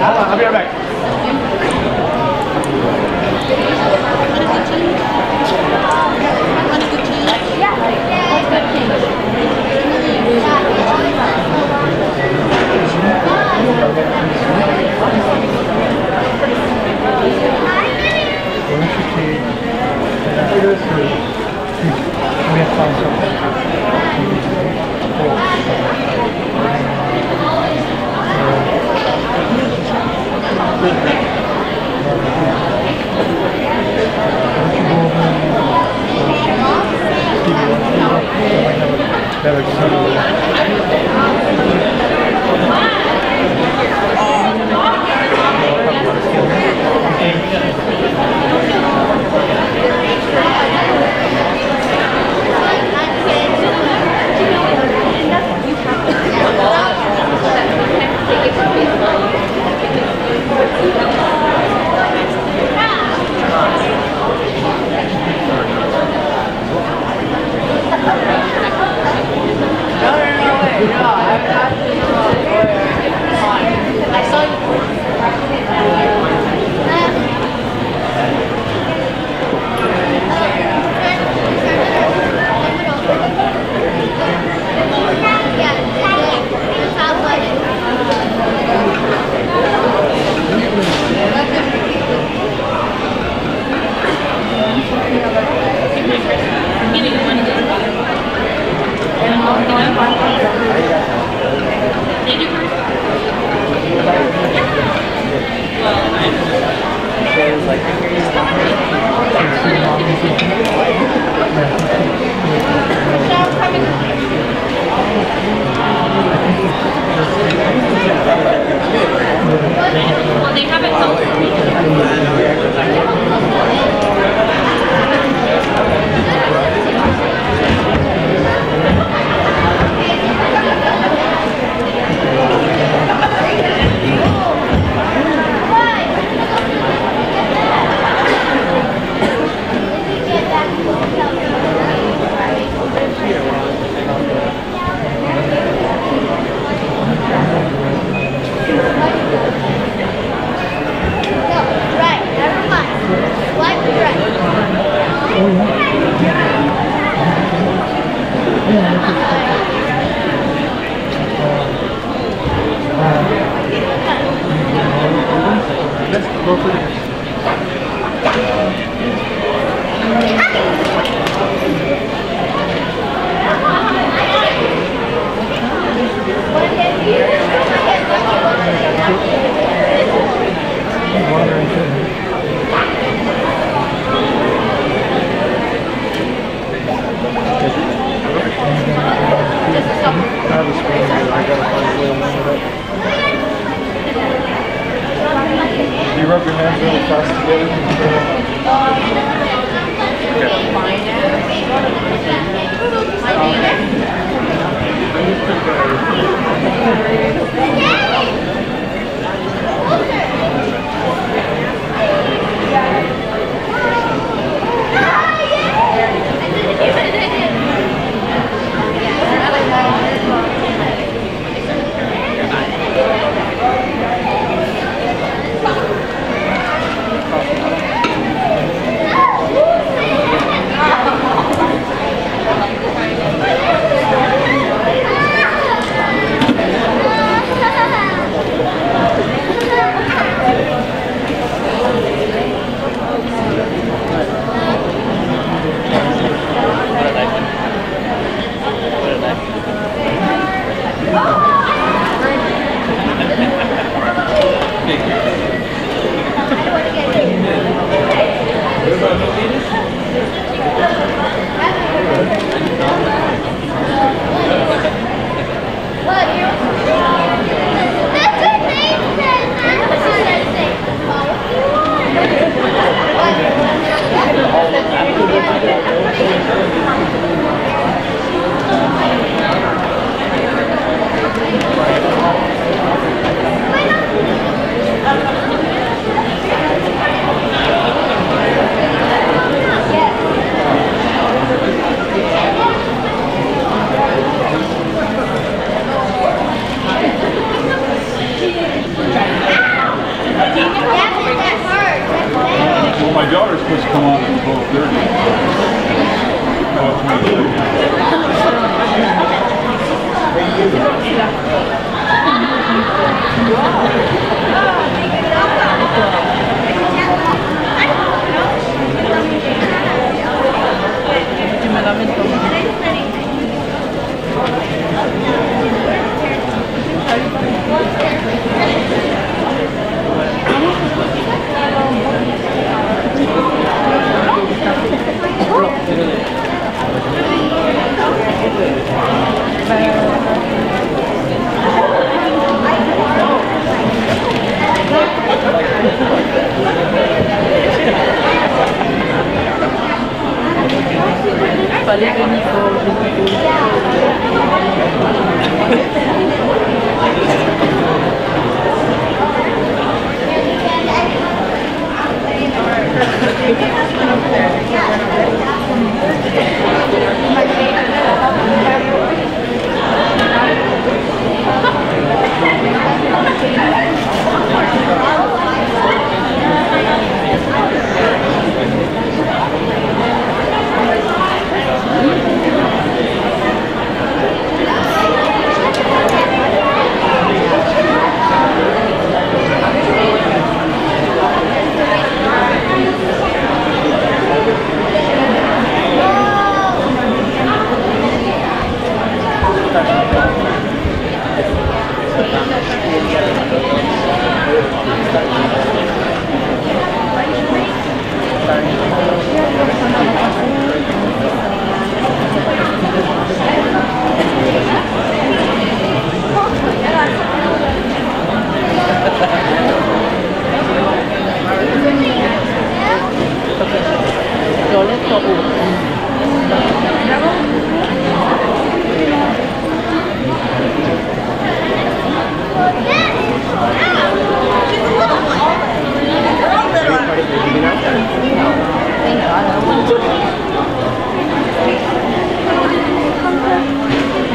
I'll be right back. You rub your hands really fast Well, my daughter's supposed to come on at 12:30. Oh, it's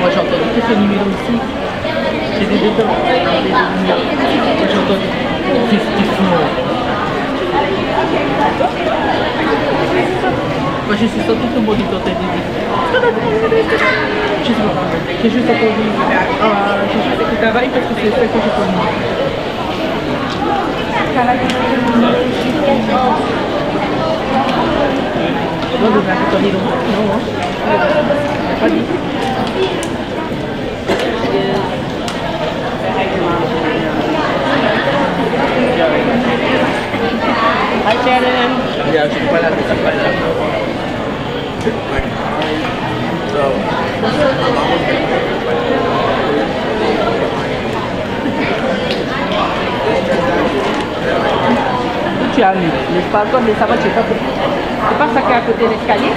Moi j'ai entendu que ce numéro ici. J'ai des deux temps. Moi j'ai entendu 54. Moi je suis sortie tout le monde dans ta vie. Je sais pas. J'ai juste entendu. J'ai juste écouté la vibe parce que c'est celle que j'ai connue. Non, de blague, t'en dis donc. Non, hein. Pas dit. Hi Shannon. Yeah, she's quite happy. Tu as mis le balcon de Sava, c'est pas ça qui est à côté de l'escalier?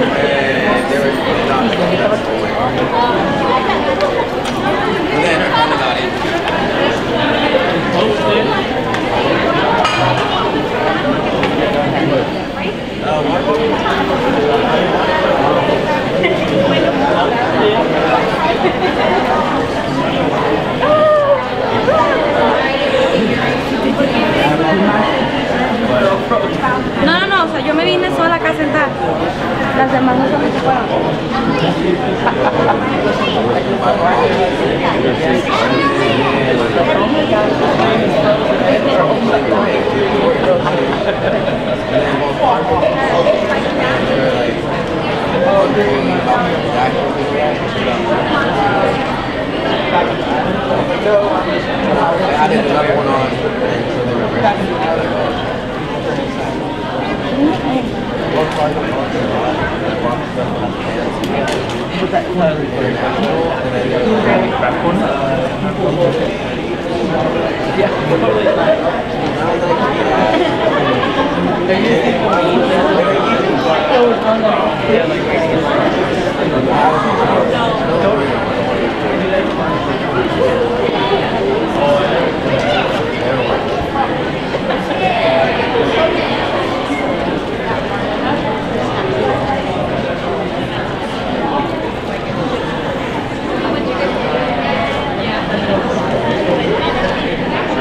No, o sea, yo me vine sola acá a sentar. Las demás no se fueron. I did another one on.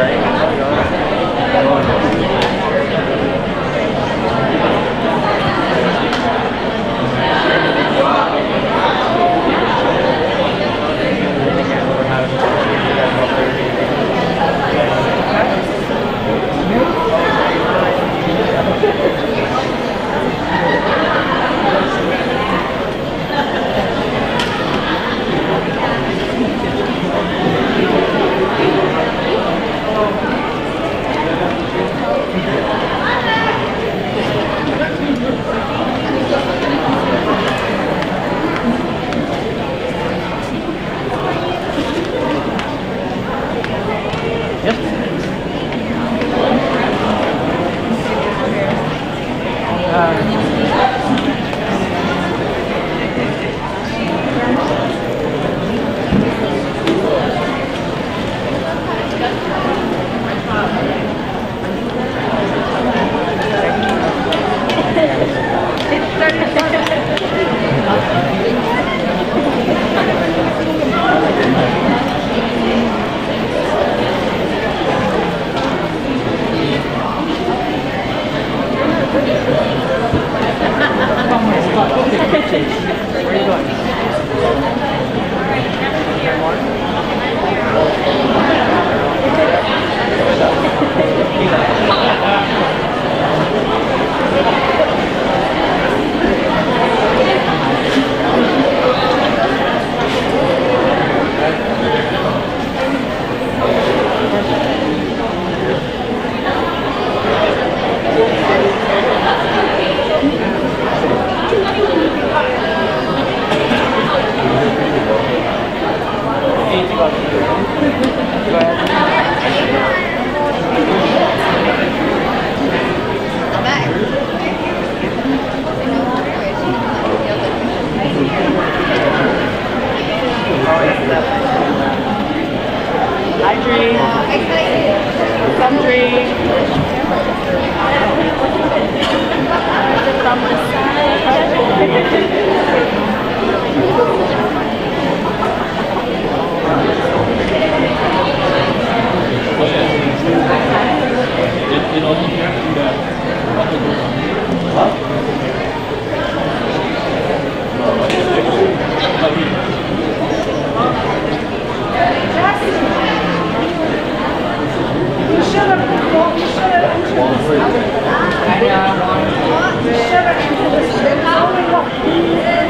Right?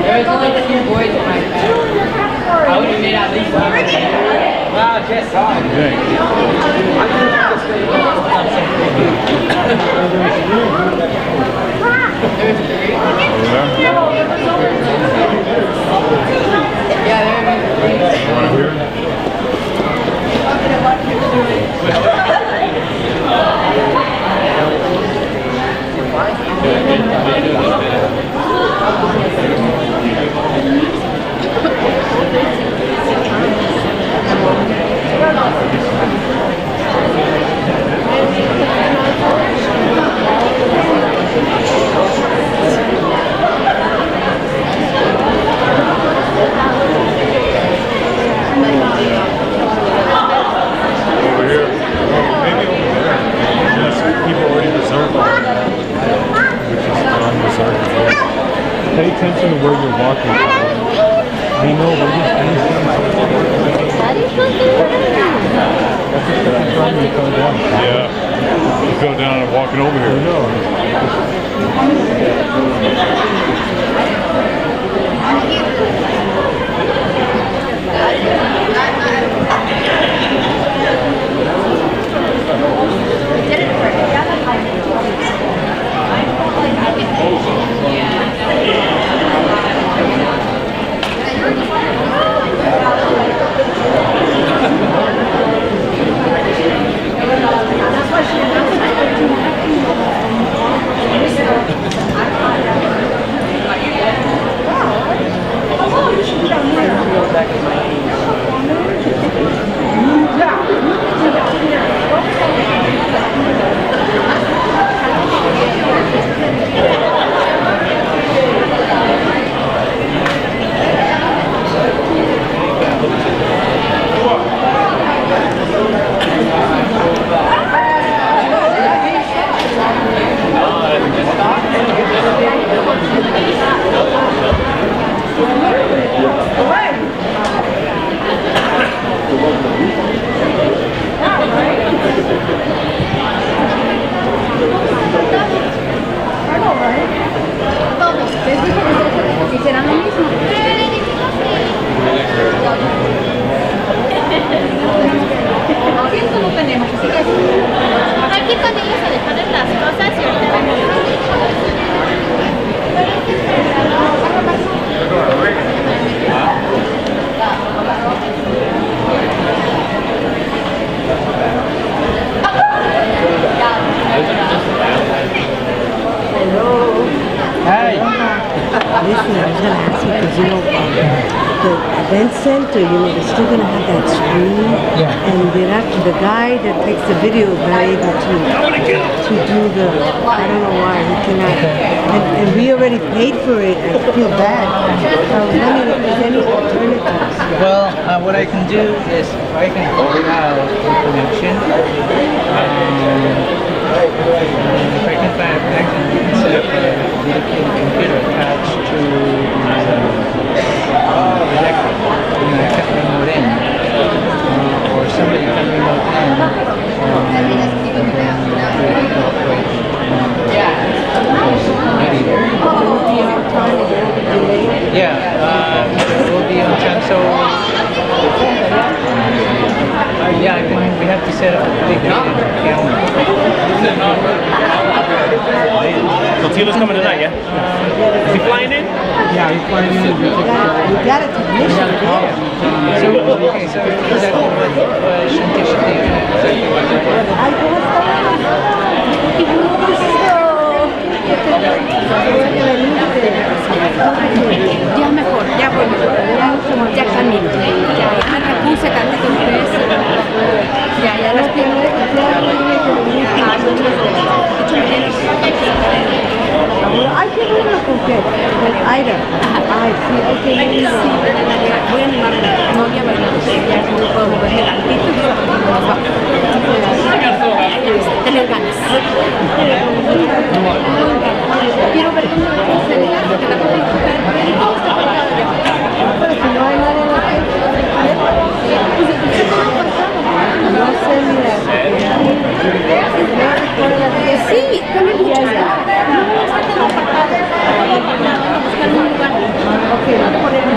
There's only 2 boys in my bag. I would have made at least 1. Wow, just Pay attention to where you're walking. We know we're just yeah. You go down and walking over here. Back in my event center, you know, they're still gonna have that screen. Yeah. And the guy that takes the video is not able to do the, I don't know why, he cannot. And we already paid for it, I feel bad. I was wondering if there's any alternatives. Well, what I can do is I can call out the connection. If I can find a connection, we can set up a dedicated computer attached to the electric. You know, I can remote in. Or somebody can remote in. Yeah, it will be on time. So yeah, we have to set up a big camera. So Tila's coming tonight, yeah? Is he flying in? Yeah, he's flying in. We got a technician there. So okay, so exactly what Shanti should do. Exactly what you Ya mejor, ya voy mejor, ya camino, ya me repuse tantito un pez, ya las piernas, Ay, qué bueno con qué. Con Aida. Ay, sí, ok. voy a animarme, no había bailado, ya no puedo moverme tantito y nos va. Tener ganas. Quiero ver cómo se ve la porque la puedo disfrutar. Pero si no hay nada en la no sé, mira. Sí, también muchas gracias. No está todo apartado. Vamos a buscar un lugar. Ok, vamos a poner un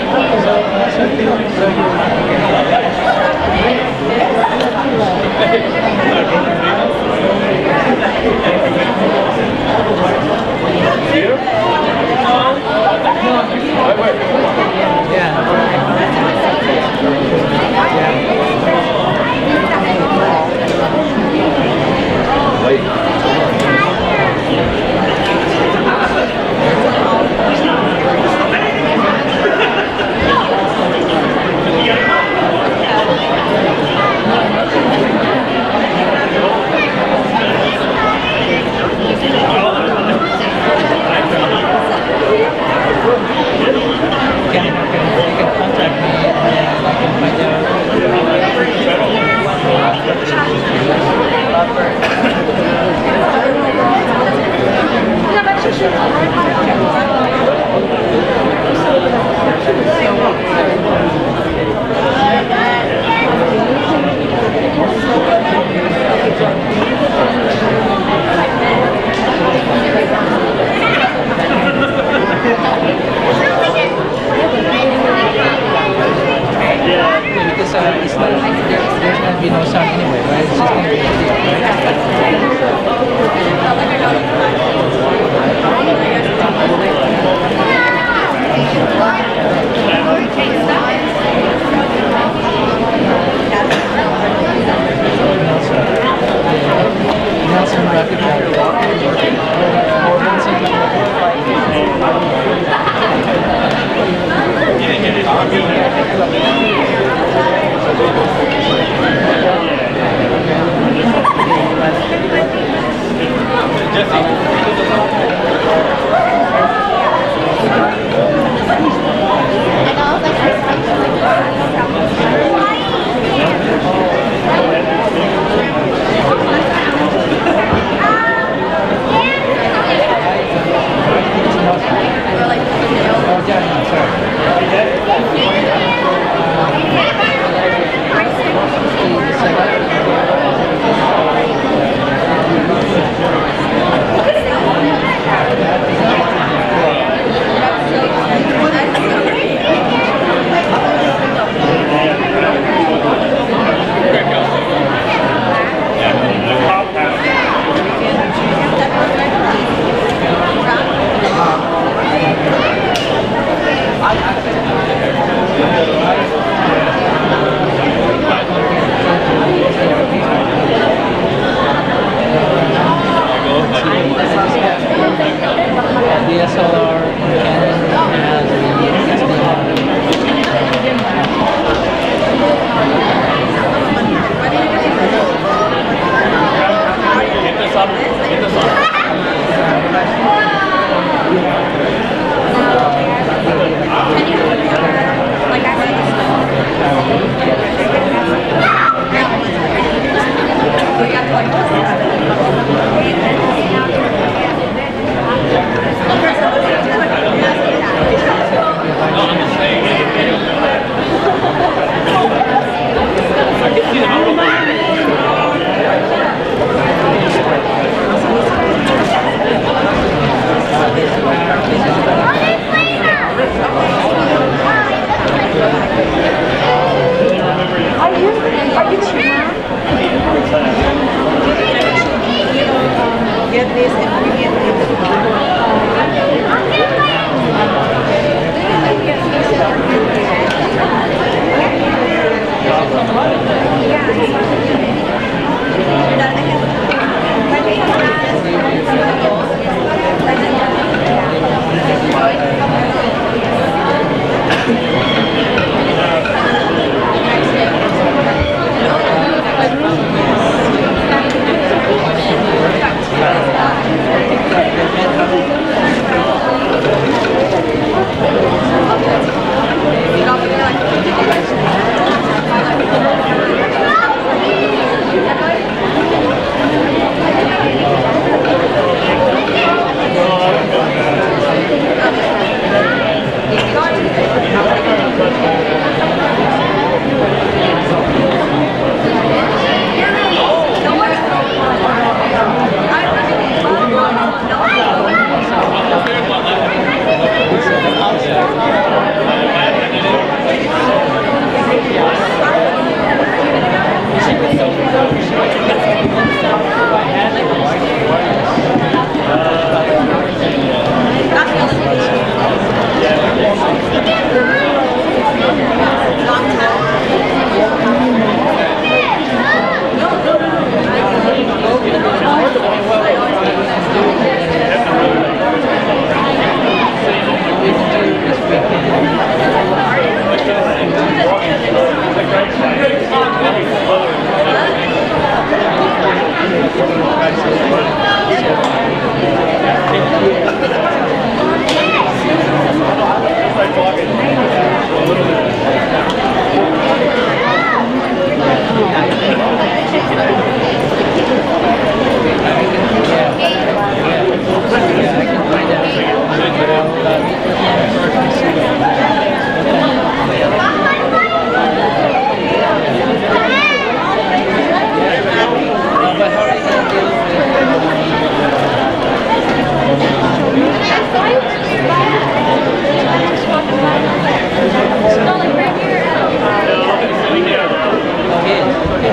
Get this ingredient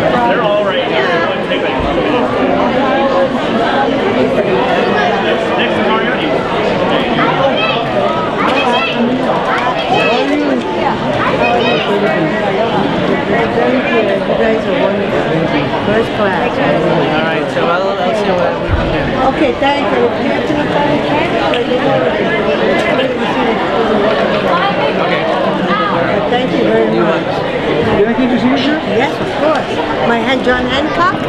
They're all right here. Next to Mariani. You guys are wonderful. First class. All right, so I'll see what we can do. Okay, thank you. Thank you very much. Can I get your signature? Yes, of course. My hand, John Hancock.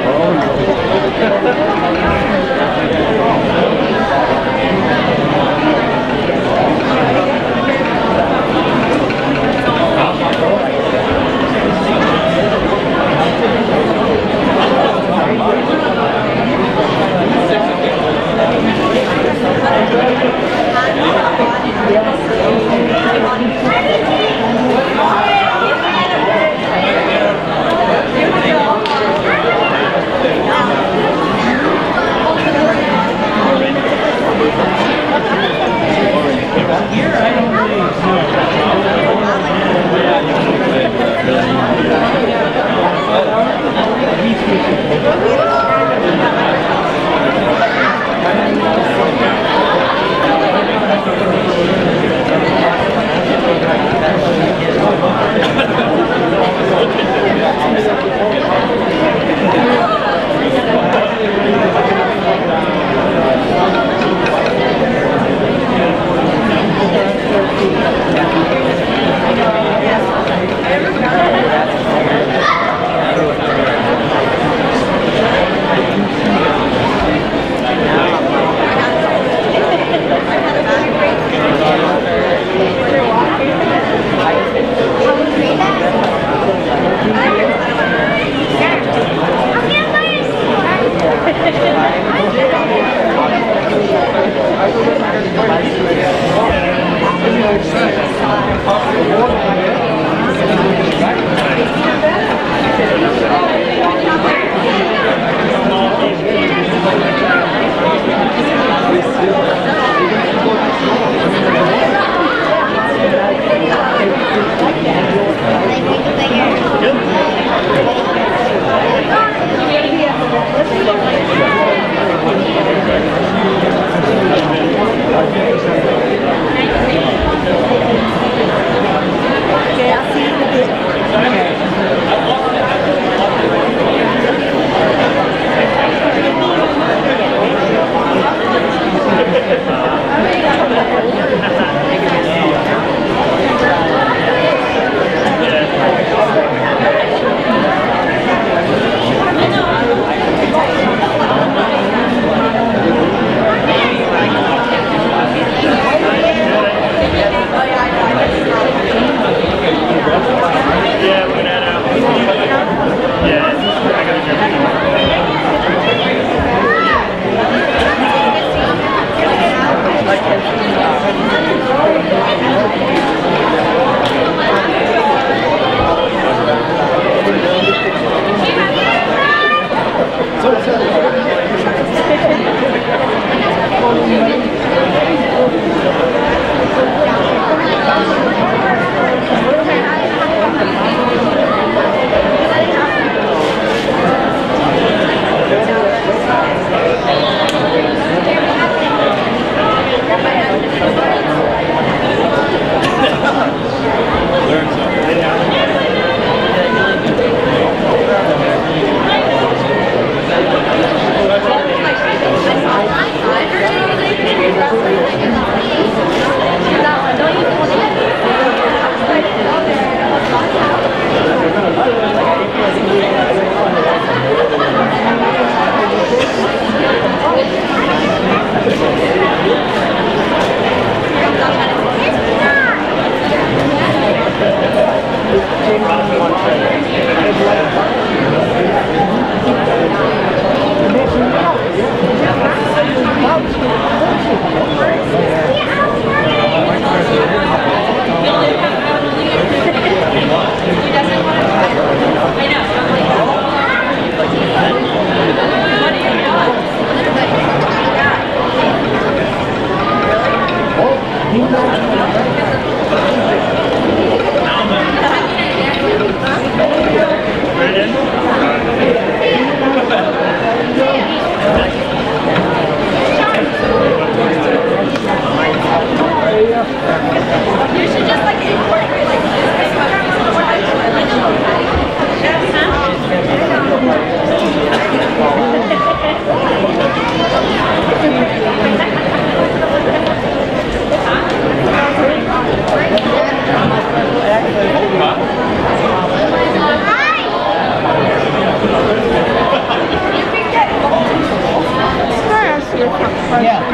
Yeah.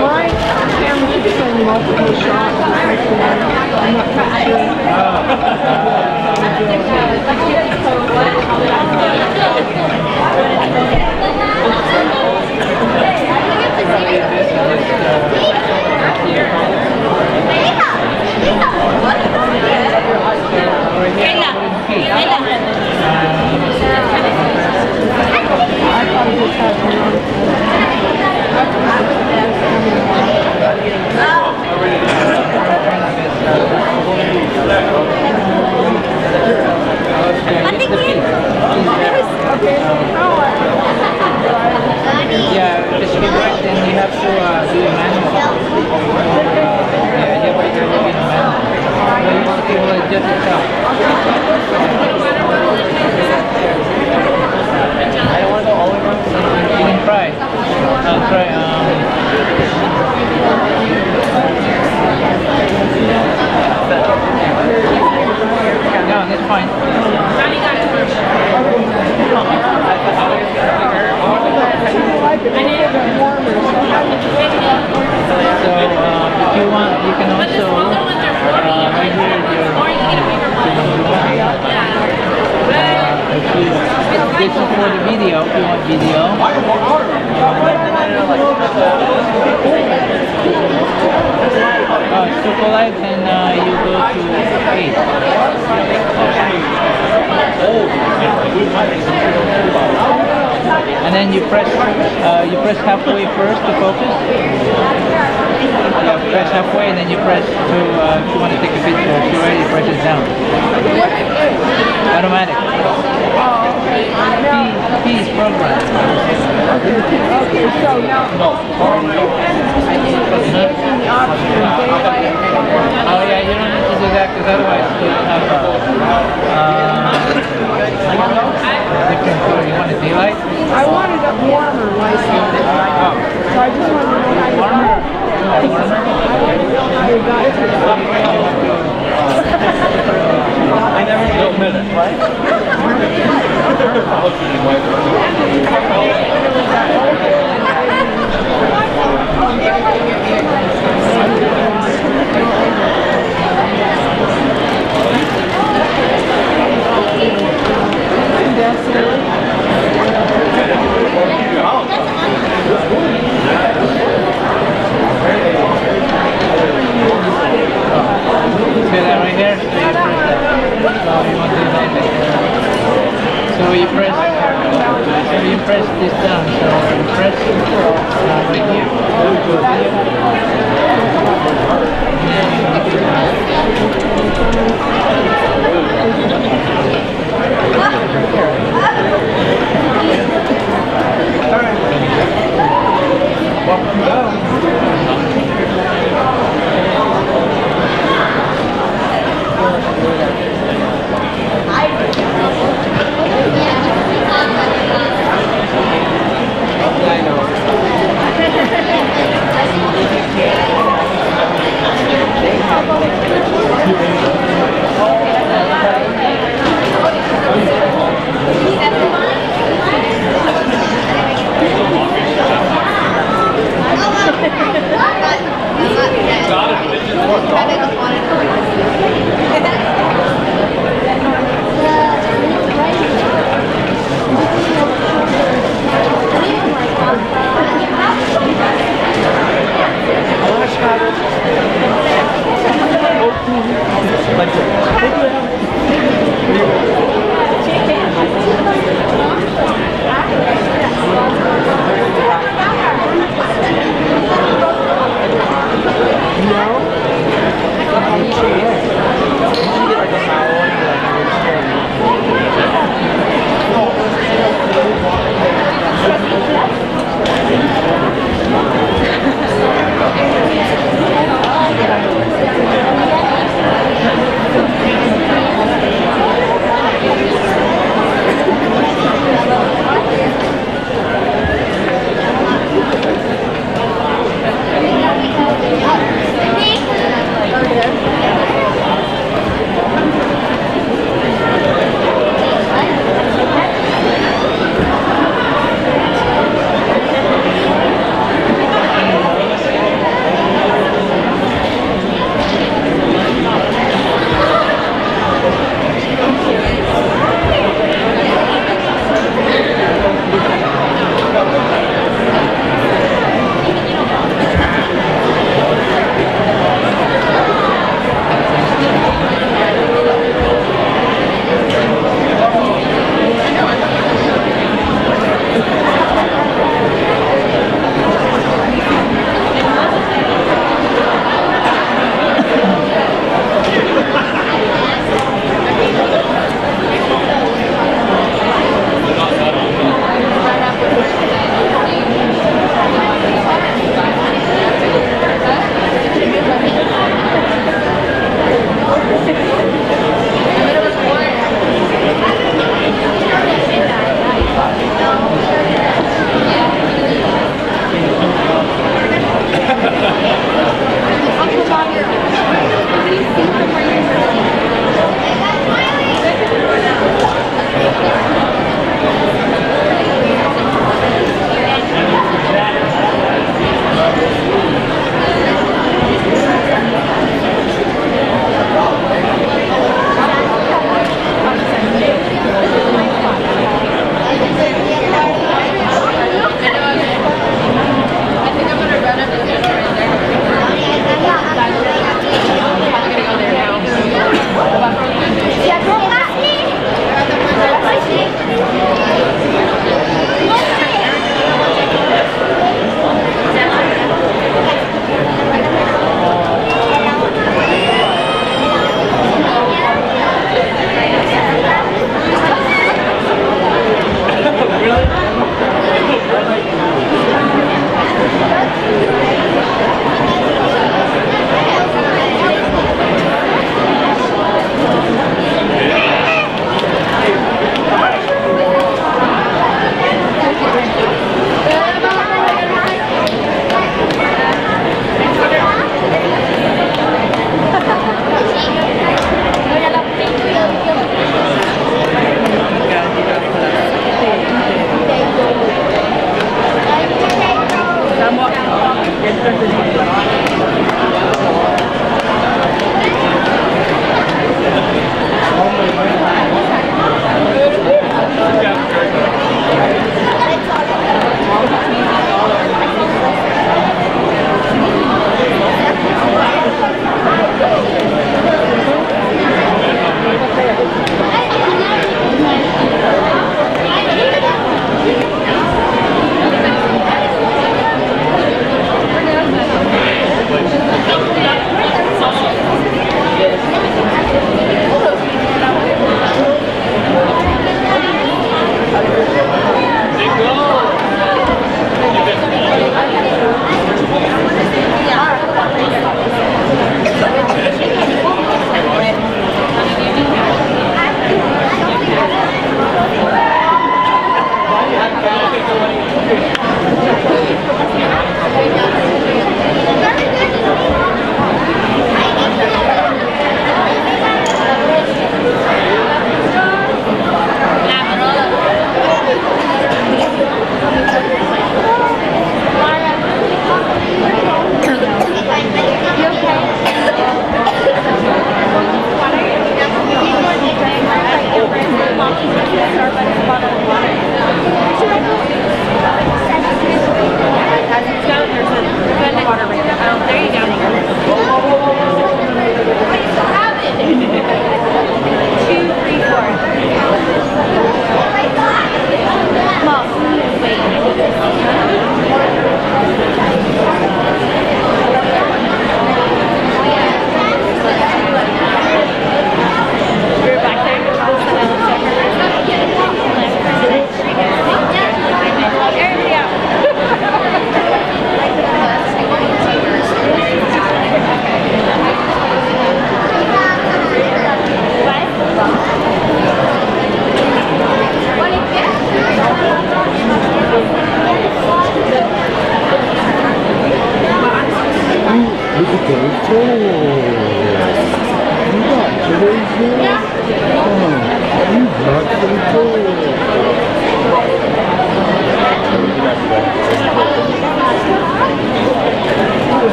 My camera is showing multiple shots. I'm not quite sure. Yeah, the chicken breast, then you have to do a manual. Yeah, but you're doing a manual. So you want to adjust yourself. I don't want to go all the way around. You can try. I'll try. No, that's fine. So if you want, you can also this is for the video. If you want video. Chocolate, and you go to 8. And then you press halfway first to focus. Yeah, press halfway, and then you press to if you want to take a picture. If you're ready, press it down. Automatic. P is program. Okay, so now Oh yeah, you don't need to do that because otherwise you'll have different color. You want a daylight? I wanted a warmer license. So I just wanted to know how you got it. I wanted to know how you got it. I never know minutes, right? See that right there? So you press this down. So you press right here.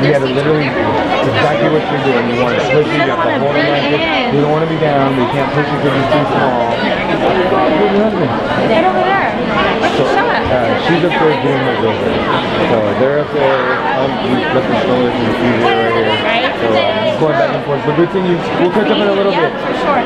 You got to literally exactly what you're doing. You want to push it, you have to hold it like this. You don't want to be down, but you can't push it because it's too small. Get over there. So, she's up there doing her girlfriend. So they're up there. We left the stores and the freezer right here. So going back and forth. But good thing we'll catch up in a little bit. For sure.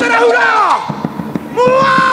Tarahura! Mua!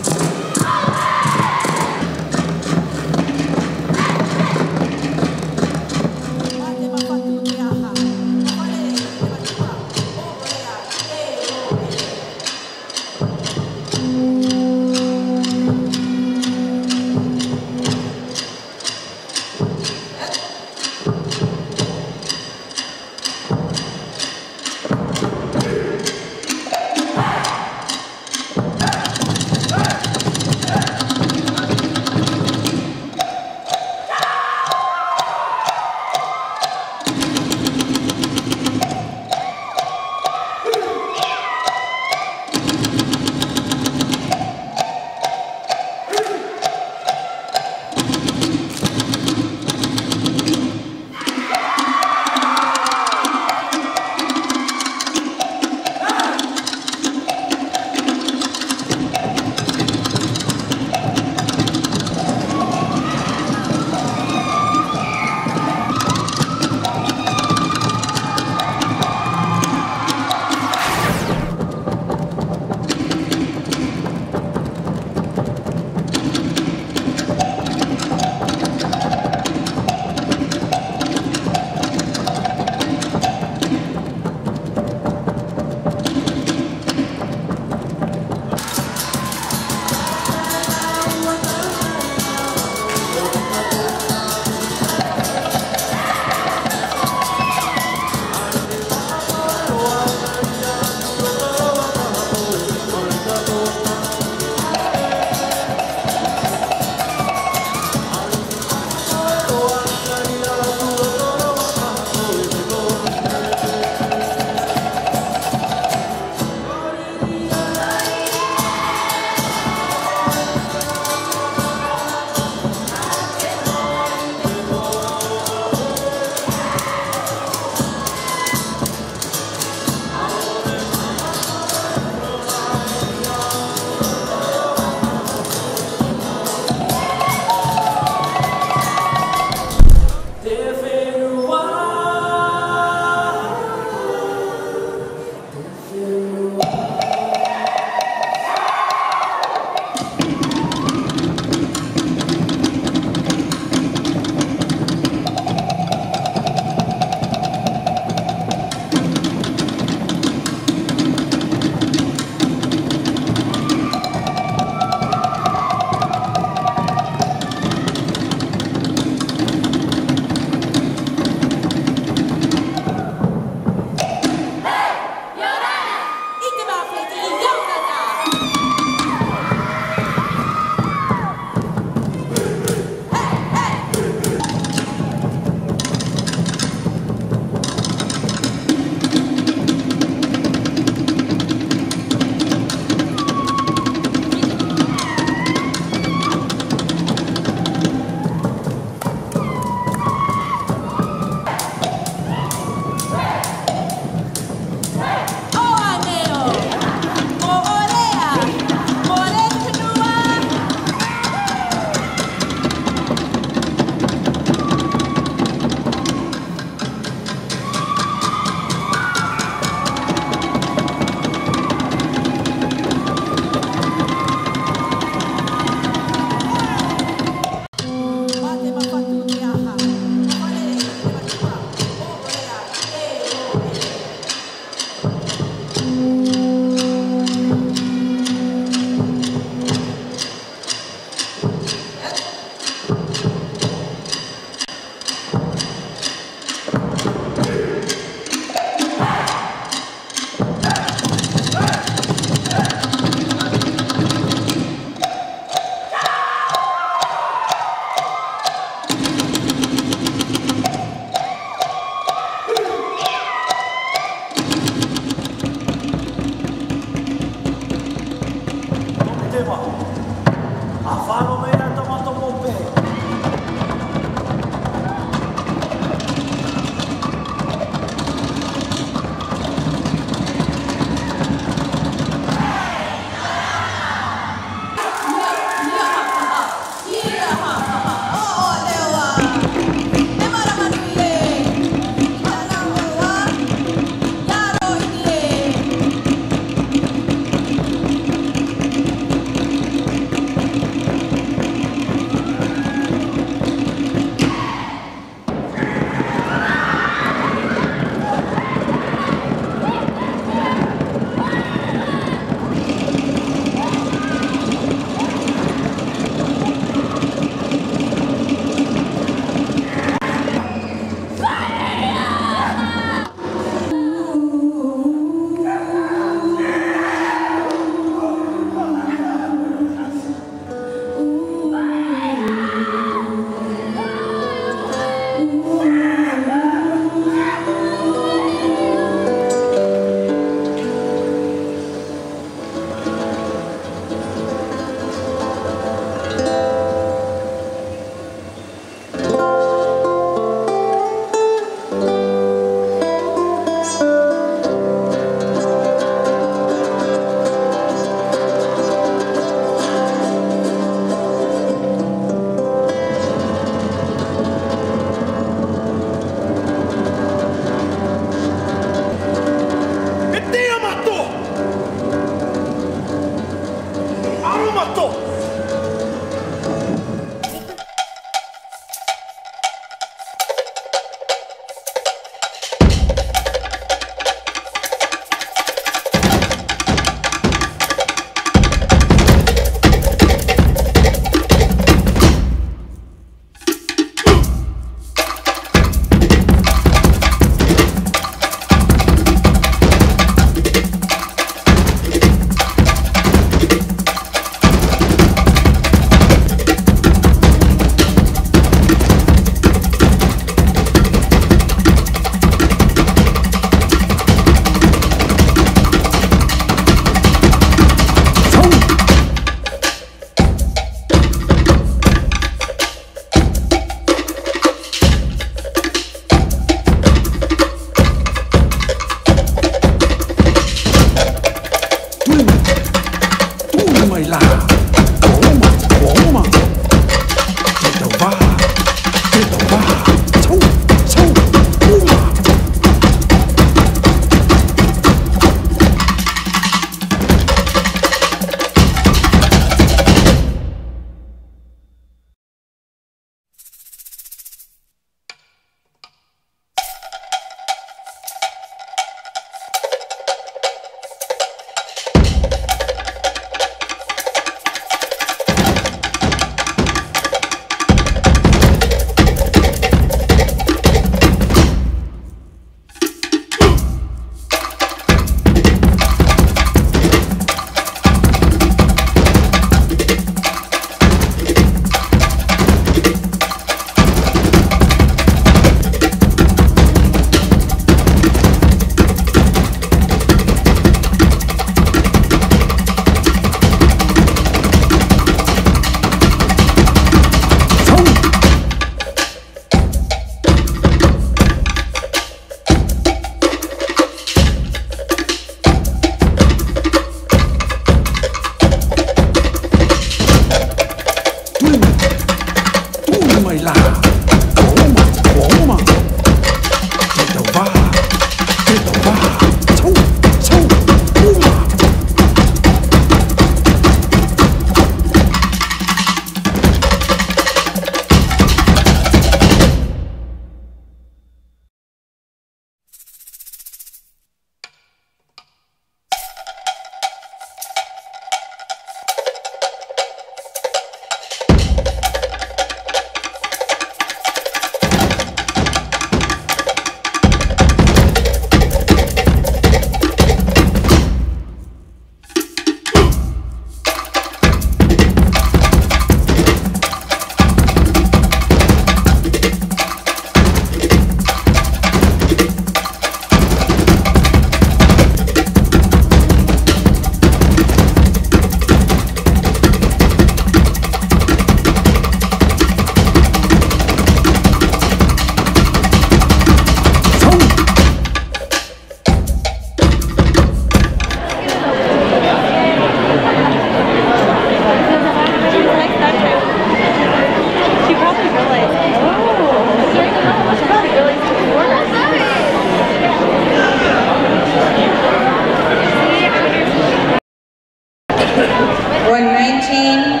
119,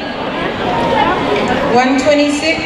126,